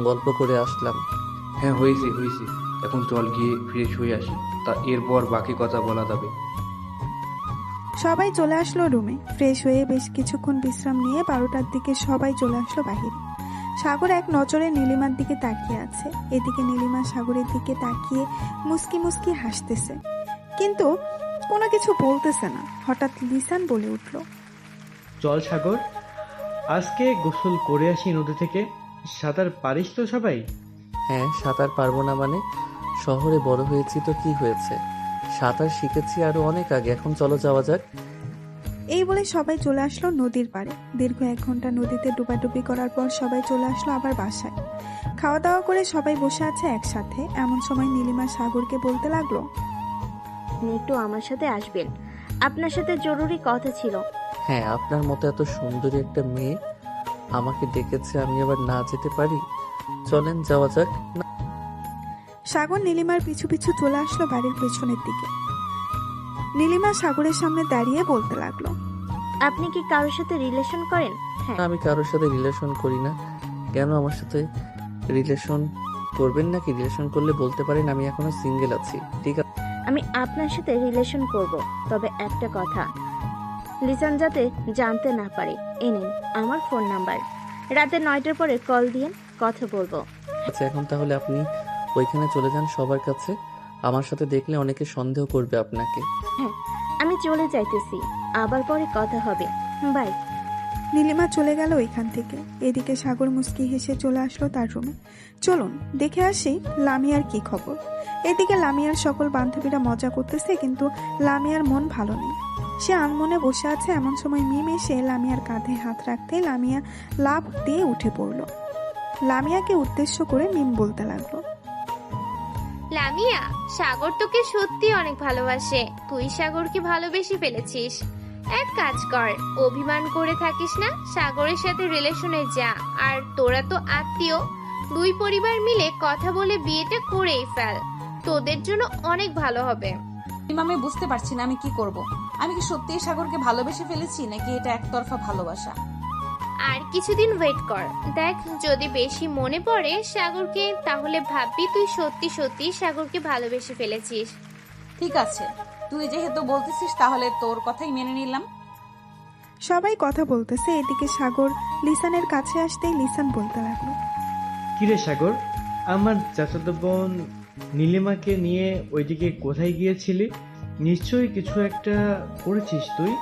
গল্প করে আসলাম। হ্যাঁ হয়েছে, এখন চল গিয়ে ফ্রেশ হয়ে আসি, তা এরপর বাকি কথা বলা যাবে। সবাই চলে আসলো রুমে। ফ্রেশ হয়ে বেশ কিছুক্ষণ বিশ্রাম নিয়ে 12টার দিকে সবাই চলে আসলো বাহিরে। সাগর এক নজরে নীলিমার দিকে তাকিয়ে আছে। এদিকে নীলিমা সাগরের দিকে তাকিয়ে মুস্কি মুস্কি হাসতেছে, কিন্তু কোনো কিছু বলতেছে না। হঠাৎ লিসান বলে উঠল, চল সাগর, আজকে গোসল করে আসি নদী থেকে। সাঁতার পারিস তো সবাই? হ্যাঁ, সাঁতার পারবো না মানে? শহরে বড় হয়েছি তো কি হয়েছে, সাঁতার শিখেছি আরো অনেক আগে। এখন চলো যাওয়া যাক। এই বলে সবাই চলে আসলো নদীর পাড়ে। দীর্ঘ 1 ঘন্টা নদীতে ডুবাডুবি করার পর সবাই চলে আসলো আবার বাসায়। খাওয়া দাওয়া করে সবাই বসে আছে একসাথে। এমন সময় নীলিমা সাগরকে বলতে লাগলো, আপনি একটু আমার সাথে আসবেন, আপনার সাথে জরুরি কথা ছিল। হ্যাঁ, আপনার মতো এত সুন্দরী একটা মেয়ে আমাকে ডেকেছে, আমি আবার না যেতে পারি? চলেন যাওয়া যাক। সাগর নীলিমার পিছু পিছু চলে আসলো বাড়ির পেছনের দিকে। নীলিমা সাগরের সামনে দাঁড়িয়ে বলতে লাগলো, আপনি কি কারোর সাথে রিলেশন করেন? হ্যাঁ। আমি কারোর সাথে রিলেশন করি না। কেন আমার সাথে রিলেশন করবেন নাকি? রিলেশন করলে বলতে পারেন, আমি এখনো সিঙ্গেল আছি। ঠিক আছে? আমি আপনার সাথে রিলেশন করব, তবে একটা কথা, লিসান যাতে জানতে না পারে। এ নিন আমার ফোন নাম্বার, রাতে 9টার পরে কল দিয়ে কথা বলবো। আচ্ছা, এখন তাহলে আপনি ওইখানে চলে যান সবার কাছে। আমার সাথে দেখলে অনেকে সন্দেহ করবে আপনাকে। হ্যাঁ, আমি চলে যাইতেছি, আবার পরে কথা হবে, বাই। নীলিমা চলে গেল ওইখান থেকে। এদিকে সাগর মুচকি হেসে চলে আসলো তার রুমে। চলুন দেখে আসি লামিয়ার কি খবর। এদিকে লামিয়ার সকল বান্ধবীরা মজা করতেছে, কিন্তু লামিয়ার মন ভালো নেই। সে আনমনে বসে আছে। এমন সময় মিম এসে লামিয়ার কাঁধে হাত রাখতে লামিয়া লাফ দিয়ে উঠে পড়ল। লামিয়াকে উদ্দেশ্য করে মিম বলতে লাগলো, লামিয়া, সাগর তোকে সত্যি অনেক ভালোবাসে। তুই সাগরকে ভালোবেসে ফেলেছিস। এক কাজ কর, অভিমান করে থাকিস না, সাগরের সাথে রিলেশনে যা। আর তোরা তো আত্মীয়, দুই পরিবার মিলে কথা বলে বিয়েটা করেই ফেল, তোদের জন্য অনেক ভালো হবে। আমি বুঝতে পারছি না আমি কি করব। আমি কি সত্যিই সাগরকে ভালোবেসে ফেলেছি, নাকি এটা একতরফা ভালোবাসা? আর কিছুদিন ওয়েট কর, দেখ যদি বেশি মনে পড়ে সাগরকে, তাহলে ভাববি তুই সত্যি সত্যি সাগরকে ভালোবেসে ফেলেছিস। ঠিক আছে, তুই যেহেতু বলতেছিস তাহলে তোর কথাই মেনে নিলাম। সবাই কথা বলতেছে। এদিকে সাগর লিসানের কাছে আসতেই লিসান বলতে লাগলো, কিরে সাগর, আমার চাচাতো বোন নীলিমাকে নিয়ে ওইদিকে কোথায় গিয়েছিলি? নিশ্চয়ই কিছু একটা করেছিস তুই।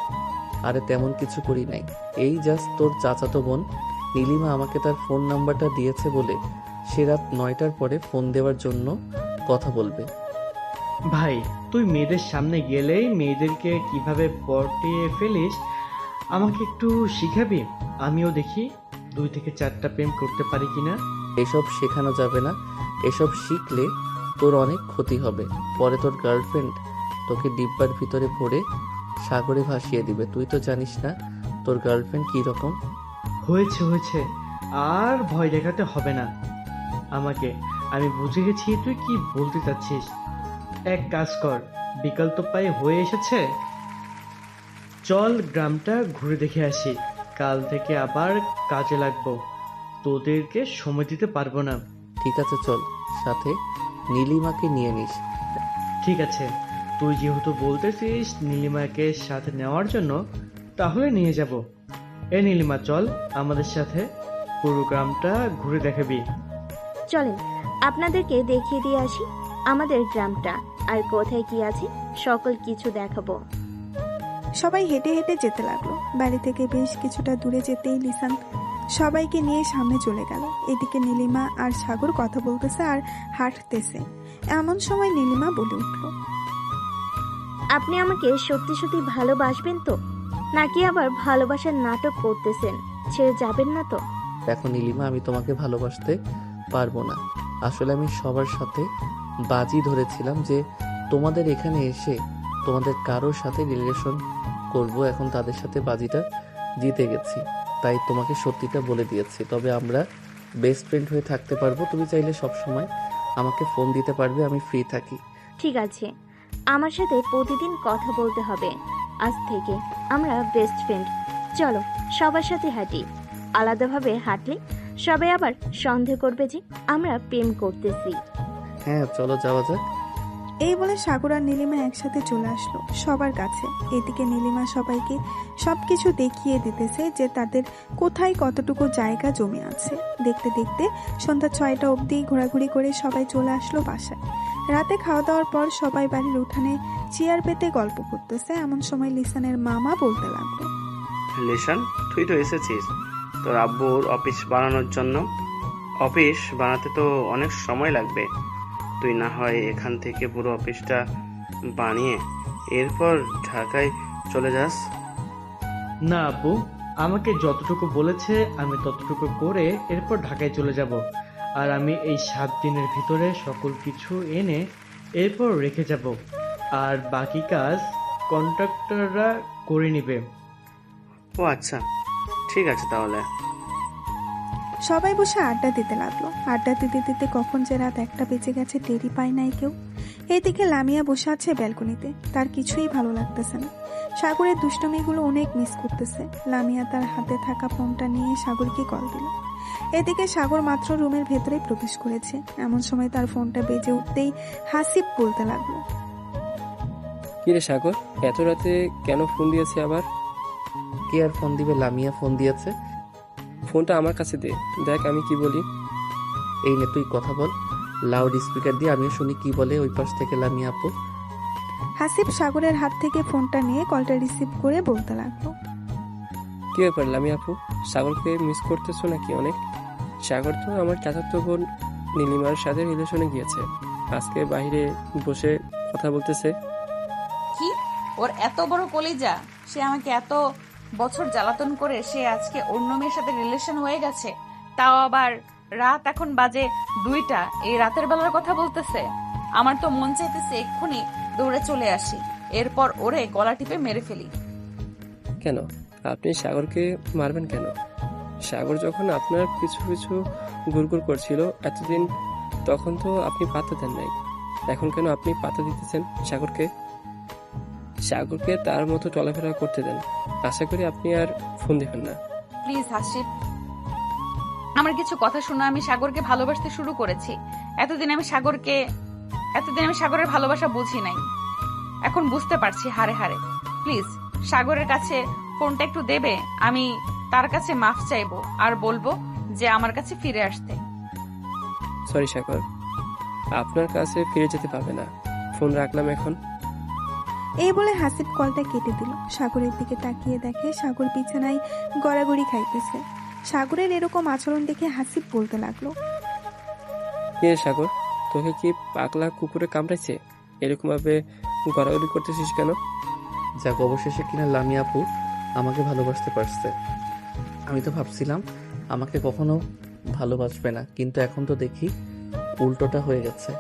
আরে তেমন কিছু করি নাই, এই জাস্ট তোর চাচাতো বোন নীলিমা আমাকে তার ফোন নাম্বারটা দিয়েছে বলে সে রাত 9টার পরে ফোন দেওয়ার জন্য কথা বলবে। ভাই, তুই মেয়েদের সামনে গেলেই মেয়েদেরকে কিভাবে পটিয়ে ফেলিস আমাকে একটু শিখাবি? আমিও দেখি 2 থেকে 4টা প্রেম করতে পারি কিনা। এসব শেখানো যাবে না, এসব শিখলে তোর অনেক ক্ষতি হবে। পরে তোর গার্লফ্রেন্ড তোকে ডিব্বার ভিতরে ভরে সাগরে ভাসিয়ে দিবে। তুই তো জানিস না তোর গার্লফ্রেন্ড কি রকম। হয়েছে হয়েছে, আর ভয় দেখাতে হবে না আমাকে। আমি বুঝে গেছি তুই কি বলতে চাচ্ছিস। এক কাজ কর, বিকাল তো প্রায় হয়ে এসেছে, চল গ্রামটা ঘুরে দেখে আসি। কাল থেকে আবার কাজে লাগবো, তোদেরকে সময় দিতে পারবো না। ঠিক আছে চল, সাথে নীলিমাকে নিয়ে নিস। ঠিক আছে, তুই যেহেতু বলতেছিস নীলিমাকে সাথে নেওয়ার জন্য, তাহলে নিয়ে যাব। এ নীলিমা, চল আমাদের সাথে, পুরো গ্রামটা ঘুরে দেখাবি। চলেন আপনাদেরকে দেখিয়ে দিয়ে আসি আমাদের গ্রামটা, আর কোথায় কি আছে সকল কিছু দেখাবো। সবাই হেঁটে হেঁটে যেতে লাগলো। বাড়ি থেকে বেশ কিছুটা দূরে যেতেই লিসান সবাইকে নিয়ে সামনে চলে গেল। এদিকে নীলিমা আর সাগর কথা বলতেছে আর হাঁটতেছে। এমন সময় নীলিমা বলে উঠল, আপনি আমাকে সত্যি সত্যি ভালোবাসবেন তো, নাকি আবার ভালোবাসার নাটক করতেছেন? ছেড়ে যাবেন না তো? দেখো নীলিমা, আমি তোমাকে ভালোবাসতে পারবো না। আসলে আমি সবার সাথে বাজি ধরেছিলাম যে তোমাদের এখানে এসে তোমাদের কারোর সাথে রিলেশন করব। এখন তাদের সাথে বাজিটা জিতে গেছি, তাই তোমাকে সত্যিটা বলে দিয়েছি। তবে আমরা বেস্ট ফ্রেন্ড হয়ে থাকতে পারবো। তুমি চাইলে সব সময় আমাকে ফোন দিতে পারবে, আমি ফ্রি থাকি। ঠিক আছে, আমার সাথে প্রতিদিন কথা বলতে হবে। আজ থেকে আমরা বেস্ট ফ্রেন্ড। চলো সবার সাথে হাঁটি। আলাদাভাবে হাঁটলে সবাই আবার সন্দেহ করবে যে আমরা প্রেম করতেছি। হ্যাঁ চলো যাওয়া যাক। এই বলে সাগর আর নীলিমা একসাথে চলে আসলো সবার কাছে। এদিকে নীলিমা সবাইকে সবকিছু দেখিয়ে দিতেছে যে তাদের কোথায় কতটুকু জায়গা জমে আছে। দেখতে দেখতে সন্ধ্যা 6টা অবধি ঘোরাঘুরি করে সবাই চলে আসলো বাসায়। রাতে খাওয়া দাওয়ার পর সবাই বাড়ির উঠানে চেয়ার পেতে গল্প করতেছে। এমন সময় লিসানের মামা বলতে লাগলো, লিসান, তুই তো এসেছিস তোর আব্বুর অফিস বানানোর জন্য। অফিস বানাতে তো অনেক সময় লাগবে, তুই না হয় এখান থেকে পুরো অফিসটা বানিয়ে এরপর ঢাকায় চলে যাস। না আপু, আমাকে যতটুকু বলেছে আমি ততটুকু করে এরপর ঢাকায় চলে যাব। আর আমি এই 7 দিনের ভিতরে সকল কিছু এনে এরপর রেখে যাব, আর বাকি কাজ কন্ট্রাক্টররা করে নেবে। ও আচ্ছা, ঠিক আছে তাহলে। সবাই বসে আড্ডা দিতে লাগলো। আড্ডা দিতে দিতে কখন যে রাত 1টা বেজে গেছে টেরই পায় নাই কেউ। এইদিকে লামিয়া বসে আছে ব্যালকনিতে, তার কিছুই ভালো লাগতেছে না। সাগরের দুষ্টমিগুলো অনেক মিস করতেছে। লামিয়া তার হাতে থাকা ফোনটা নিয়ে সাগরকে কল দিল। এদিকে সাগর মাত্র রুমের ভেতরে প্রবেশ করেছে, এমন সময় তার ফোনটা বেজে উঠতেই হাসিব বলতে লাগলো, কিরে সাগর, এত রাতে কেন ফোন দিয়েছে আবার? কে আর ফোন দিবে? লামিয়া ফোন দিয়েছে। ফোনটা আমার কাছে দে, দেখ আমি কি বলি। এই নে, তুই কথা বল লাউড স্পিকার দিয়ে, আমিও শুনি কি বলে ওই পাশ থেকে লামিয়া আপু। হাসিব সাগরের হাত থেকে ফোনটা নিয়ে কলটা রিসিভ করে বলতে লাগলো, কি ব্যাপার লামিয়া আপু, সাগরকে মিস করতেছো নাকি অনেক? সাগর তো আমার চাচাতো বোন নীলিমার সাথে রিলেশনে গিয়েছে, আজকে বাইরে বসে কথা বলতেছে। কি, ওর এত বড় কলিজা? সে আমাকে এত বছর জ্বালাতন করে সে আজকে অন্য মেয়ের সাথে রিলেশন হয়ে গেছে, তাও আবার রাত এখন বাজে 2টা, এই রাতের বেলার কথা বলতেছে। আমার তো মন চাইতেছে এক্ষুনি দৌড়ে চলে আসি, এরপর ওরে গলা টিপে মেরে ফেলি। কেন আপনি সাগরকে মারবেন কেন? সাগর যখন আপনার পিছু পিছু গুড়গুড় করছিল এতদিন, তখন তো আপনি পাত্তা দেন নাই, এখন কেন আপনি পাত্তা দিতেছেন সাগরকে? সাগরকে তার মতো চলাফেরা করতে দেন, আশা করি আপনি আর ফোন দিবেন না। প্লিজ হাসিব, আমার কিছু কথা শোনো। আমি সাগরকে ভালোবাসতে শুরু করেছি। এতদিন আমি সাগরের ভালোবাসা বুঝি নাই, এখন বুঝতে পারছি হারে হারে। প্লিজ সাগরের কাছে ফোনটা একটু দেবে? আমি তার কাছে মাফ চাইবো আর বলবো যে আমার কাছে ফিরে আসতে। সরি সাগর, আপনার কাছে ফিরে যেতে পারবে না, ফোন রাখলাম এখন। এই বলে হাসিব কলটা কেটে দিল। সাগরের দিকে তাকিয়ে দেখে সাগর বিছানায় গড়াগড়ি খাইতেছে। সাগরের এরকম আচরণ দেখে হাসিব বলতে লাগলো, কে সাগর, তোকে কি পাগলা কুকুরে কামড়াইছে? এরকম ভাবে গড়াগড়ি করতেছিস কেন? যাক, অবশেষে কিনা লামিয়া আপু আমাকে ভালোবাসতে পারছে। আমি তো ভাবছিলাম আমাকে কখনো ভালোবাসবে না, কিন্তু এখন তো দেখি উল্টোটা হয়ে গেছে।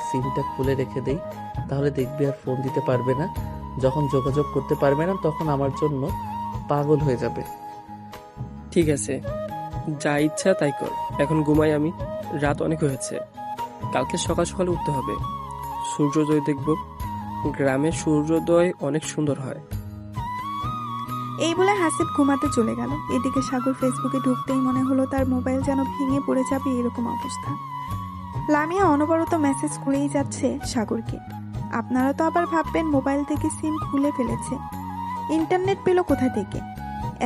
সিমটা খুলে রেখে দেই, তাহলে দেখবি আর ফোন দিতে পারবে না। যখন যোগাযোগ করতে পারবে না তখন আমার জন্য পাগল হয়ে যাবে। ঠিক আছে, যা ইচ্ছা তাই কর, এখন ঘুমাই আমি, রাত অনেক হয়েছে, কালকে সকাল সকালে উঠতে হবে, সূর্যোদয় দেখব। গ্রামের সূর্যোদয় অনেক সুন্দর হয়। এই বলে হাসিব ঘুমাতে চলে গেল। এদিকে সাগর ফেসবুকে ঢুকতেই মনে হলো তার মোবাইল যেন ভেঙে পড়ে যাবে, এরকম অবস্থা। লামিয়া অনবরত মেসেজ করেই যাচ্ছে সাগরকে। আপনারা তো আবার ভাববেন মোবাইল থেকে সিম খুলে ফেলেছে, ইন্টারনেট পেল কোথা থেকে?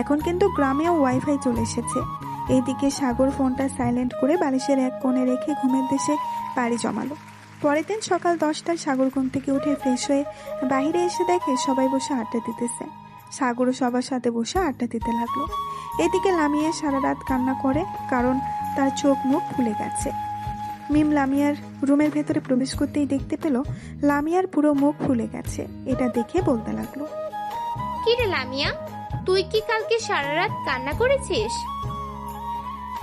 এখন কিন্তু গ্রামেও ওয়াইফাই চলে এসেছে। এইদিকে সাগর ফোনটা সাইলেন্ট করে বালিশের এক কোণে রেখে ঘুমের দেশে পাড়ি জমালো। পরের দিন সকাল 10টায় সাগর ঘুম থেকে উঠে ফ্রেশ হয়ে বাইরে এসে দেখে সবাই বসে আড্ডা দিতেছে। সাগরও সবার সাথে বসে আড্ডা দিতে লাগলো। এদিকে লামিয়া সারা রাত কান্না করে, কারণ তার চোখ মুখ ফুলে গেছে। মিম লামিয়ার রুমের ভেতরে প্রবেশ করতেই দেখতে পেল লামিয়ার পুরো মুখ ফুলে গেছে। এটা দেখে বলতে লাগলো, কি রে লামিয়া, তুই কি কালকে সারা রাত কান্না করেছিস?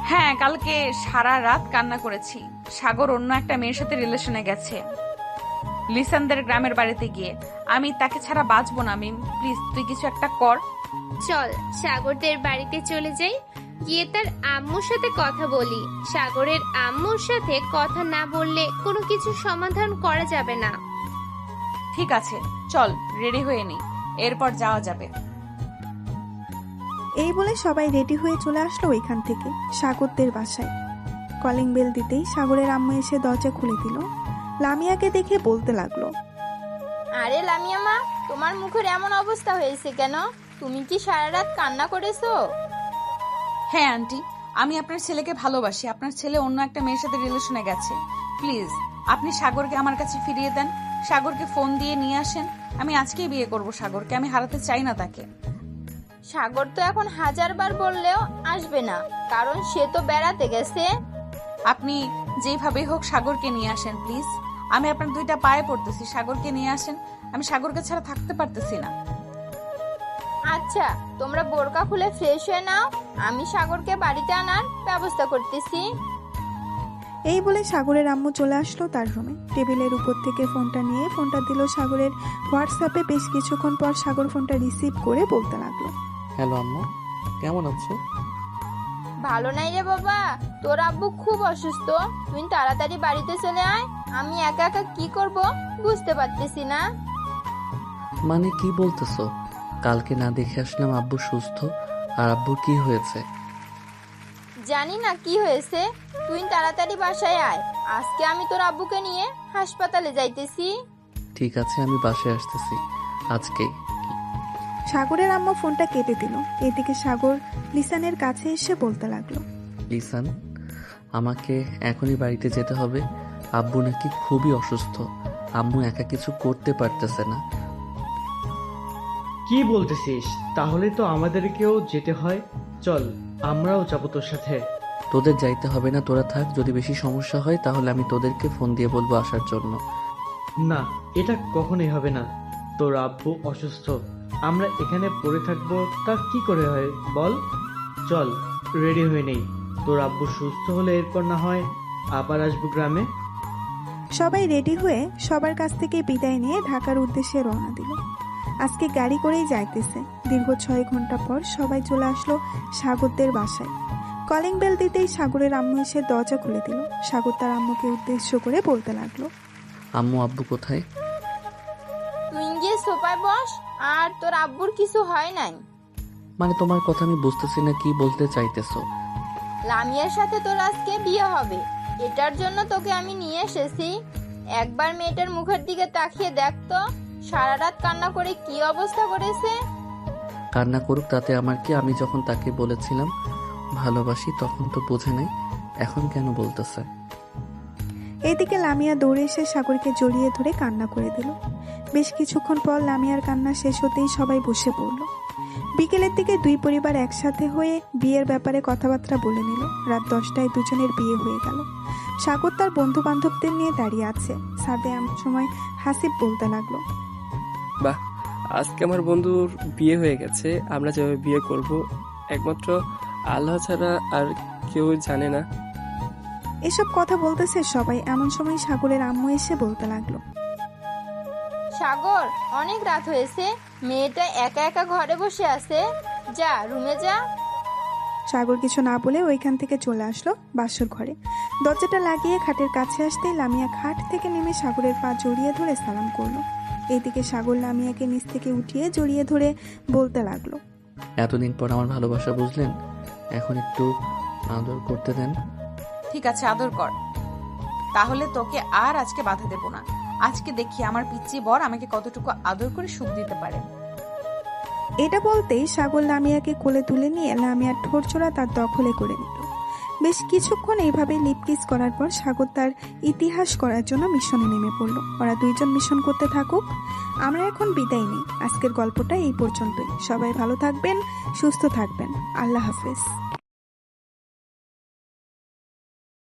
হ্যাঁ, কালকে সারা রাত কান্না করেছি। সাগর অন্য একটা মেয়ের সাথে রিলেশনে গেছে, লিসানদের গ্রামের বাড়িতে গিয়ে। আমি তাকে ছাড়া বাঁচবো না। মিম প্লিজ তুই কিছু একটা কর। চল সাগরদের বাড়িতে চলে যাই, গিয়ে তার আম্মুর সাথে কথা বলি। সাগরের আম্মুর সাথে কথা না বললে কোনো কিছু সমাধান করা যাবে না। ঠিক আছে, চল রেডি হয়ে নি, এরপর যাওয়া যাবে। এই বলে সবাই রেডি হয়ে চলে আসলো ওইখান থেকে সাগরদের বাসায়। কলিং বেল দিতেই সাগরের আম্মু এসে দরজা খুলে দিল। লামিয়াকে দেখে বলতে লাগলো, আরে লামিয়া মা, তোমার মুখের এমন অবস্থা হয়েছে কেন? তুমি কি সারা রাত কান্না করেছো? হ্যাঁ আন্টি, আমি আপনার ছেলেকে ভালোবাসি। আপনার ছেলে অন্য একটা মেয়ের সাথে রিলেশনে গেছে। প্লিজ আপনি সাগরকে আমার কাছে ফিরিয়ে দেন। সাগরকে ফোন দিয়ে নিয়ে আসেন। আমি আজকেই বিয়ে করব সাগরকে, আমি হারাতে চাই না তাকে। সাগর তো এখন 1000 বার বললেও আসবে না, কারণ সে তো বেড়াতে গেছে। আপনি যেভাবেই হোক সাগরকে নিয়ে আসেন প্লিজ। আমি আপনার 2টা পায়ে পড়তেছি, সাগরকে নিয়ে আসেন। আমি সাগরকে ছাড়া থাকতে পারতেছি না। আচ্ছা, তোমরা বোরকা খুলে ফ্রেশ হয়ে নাও, আমি সাগরকে বাড়িতে আনার ব্যবস্থা করতেছি। এই বলে সাগরের আম্মু চলে আসলো তার রুমে। টেবিলের উপর থেকে ফোনটা নিয়ে ফোনটা দিল সাগরের হোয়াটসঅ্যাপে। বেশ কিছুক্ষণ পর সাগর ফোনটা রিসিভ করে বলতে লাগলো, হ্যালো আম্মু, কেমন আছো? ভালো নাই রে বাবা, তোর আব্বু খুব অসুস্থ, তুই তাড়াতাড়ি বাড়িতে চলে আয়। আমি একা একা কি করব বুঝতে পারতেছি না। মানে কি বলতেছো? কালকে না দেখে আসলাম আব্বু সুস্থ, আর আব্বুর কি হয়েছে? জানি না কি হয়েছে, তুই তাড়াতাড়ি বাসায় আয়। আজকে আমি তোর আব্বুকে নিয়ে হাসপাতালে যাইতেছি। ঠিক আছে, আমি বাসায় আসতেছি আজকেই। সাগরের আম্মা ফোনটা কেটে দিল। এদিকে সাগর লিসানের কাছে এসে বলতে লাগলো, লিসান, আমাকে এখনই বাড়িতে যেতে হবে। আব্বু নাকি খুবই অসুস্থ, আম্মু একা কিছু করতে পারতেছে না। কি বলতেছিস? তাহলে তো আমাদেরকেও যেতে হয়। চল, আমরাও যাবো তোর সাথে। তোদের যাইতে হবে না, তোরা থাক। যদি বেশি সমস্যা হয় তাহলে আমি তোদেরকে ফোন দিয়ে বলবো আসার জন্য। না, এটা কখনোই হবে না। তোর আব্বু অসুস্থ, আমরা এখানে পড়ে থাকবো তা কি করে হয় বল? চল, রেডি হয়ে নেই। তোর আব্বু সুস্থ হলে এরপর না হয় আবার আসবো গ্রামে। সবাই রেডি হয়ে সবার কাছ থেকে বিদায় নিয়ে ঢাকার উদ্দেশ্যে রওনা দিল। আজকে গাড়ি করেই যাইতেছে। দীর্ঘ 6 ঘন্টা পর সবাই চলে আসলো সাগরদের বাসায়। কলিং বেল দিতেই সাগরের আম্মু এসে দরজা খুলে দিল। সাগর তার আম্মুকে উদ্দেশ্য করে বলতে লাগলো, আম্মু আব্বু কোথায়? তুই গিয়ে সোফায় বস, আর তোর আব্বুর কিছু হয় নাই। মানে তোমার কথা আমি বুঝতেছি না, কি বলতে চাইতেছো? লামিয়ার সাথে তোর আজকে বিয়ে হবে, এটার জন্য তোকে আমি নিয়ে এসেছি। একবার মেয়েটার মুখের দিকে তাকিয়ে দেখ তো, সারা রাত কান্না করে কি অবস্থা করেছে। কান্না করুক, তাতে আমার কি? আমি যখন তাকে বলেছিলাম ভালোবাসি তখন তো বোঝে নাই, এখন কেন বলতেছে? এদিকে লামিয়া দৌড়ে এসে সাগরকে জড়িয়ে ধরে কান্না করে দিল। বেশ কিছুক্ষণ পর লামিয়ার কান্না শেষ হতেই সবাই বসে পড়ল। বিকেলের দিকে দুই পরিবার একসাথে হয়ে বিয়ের ব্যাপারে কথাবার্তা বলে নিল। রাত 10টায় দুজনের বিয়ে হয়ে গেল। সাগর তার বন্ধু বান্ধবদের নিয়ে দাঁড়িয়ে আছে। সাথে এমন সময় হাসিব বলতে লাগলো, বাহ, আজকে আমার বন্ধুর বিয়ে হয়ে গেছে। আমরা যেভাবে বিয়ে করব একমাত্র আল্লাহ ছাড়া আর কেউ জানে না। এসব কথা বলতেছে সবাই। এমন সময় সাগরের আম্মু এসে বলতে লাগলো, সাগর, অনেক রাত হয়েছে, মেয়েটা একা একা ঘরে বসে আছে, যা রুমে যা। সাগর কিছু না বলে ওইখান থেকে চলে আসলো বাসর ঘরে। দরজাটা লাগিয়ে খাটের কাছে আসতেই লামিয়া খাট থেকে নেমে সাগরের পা জড়িয়ে ধরে সালাম করলো। এইদিকে সাগর লামিয়াকে নিচ থেকে উঠিয়ে জড়িয়ে ধরে বলতে লাগলো, এতদিন পর আমার ভালোবাসা বুঝলেন, এখন একটু আদর করতে দেন। ঠিক আছে, আদর কর। তাহলে তোকে আর আজকে বাধা দেব না। আজকে দেখি আমার পিচ্চি বর আমাকে কতটুকু আদর করে সুখ দিতে পারে। এটা বলতেই সাগর লামিয়াকে কোলে তুলে নিয়ে লামিয়ার ঠোঁটচোরা তার দখলে করে নিল। বেশ কিছুক্ষণ এইভাবে লিপকিস করার পর সাগর তার ইতিহাস করার জন্য মিশনে নেমে পড়লো। ওরা দুইজন মিশন করতে থাকুক, আমরা এখন বিদায় নিই। আজকের গল্পটা এই পর্যন্তই। সবাই ভালো থাকবেন, সুস্থ থাকবেন। আল্লাহ হাফেজ।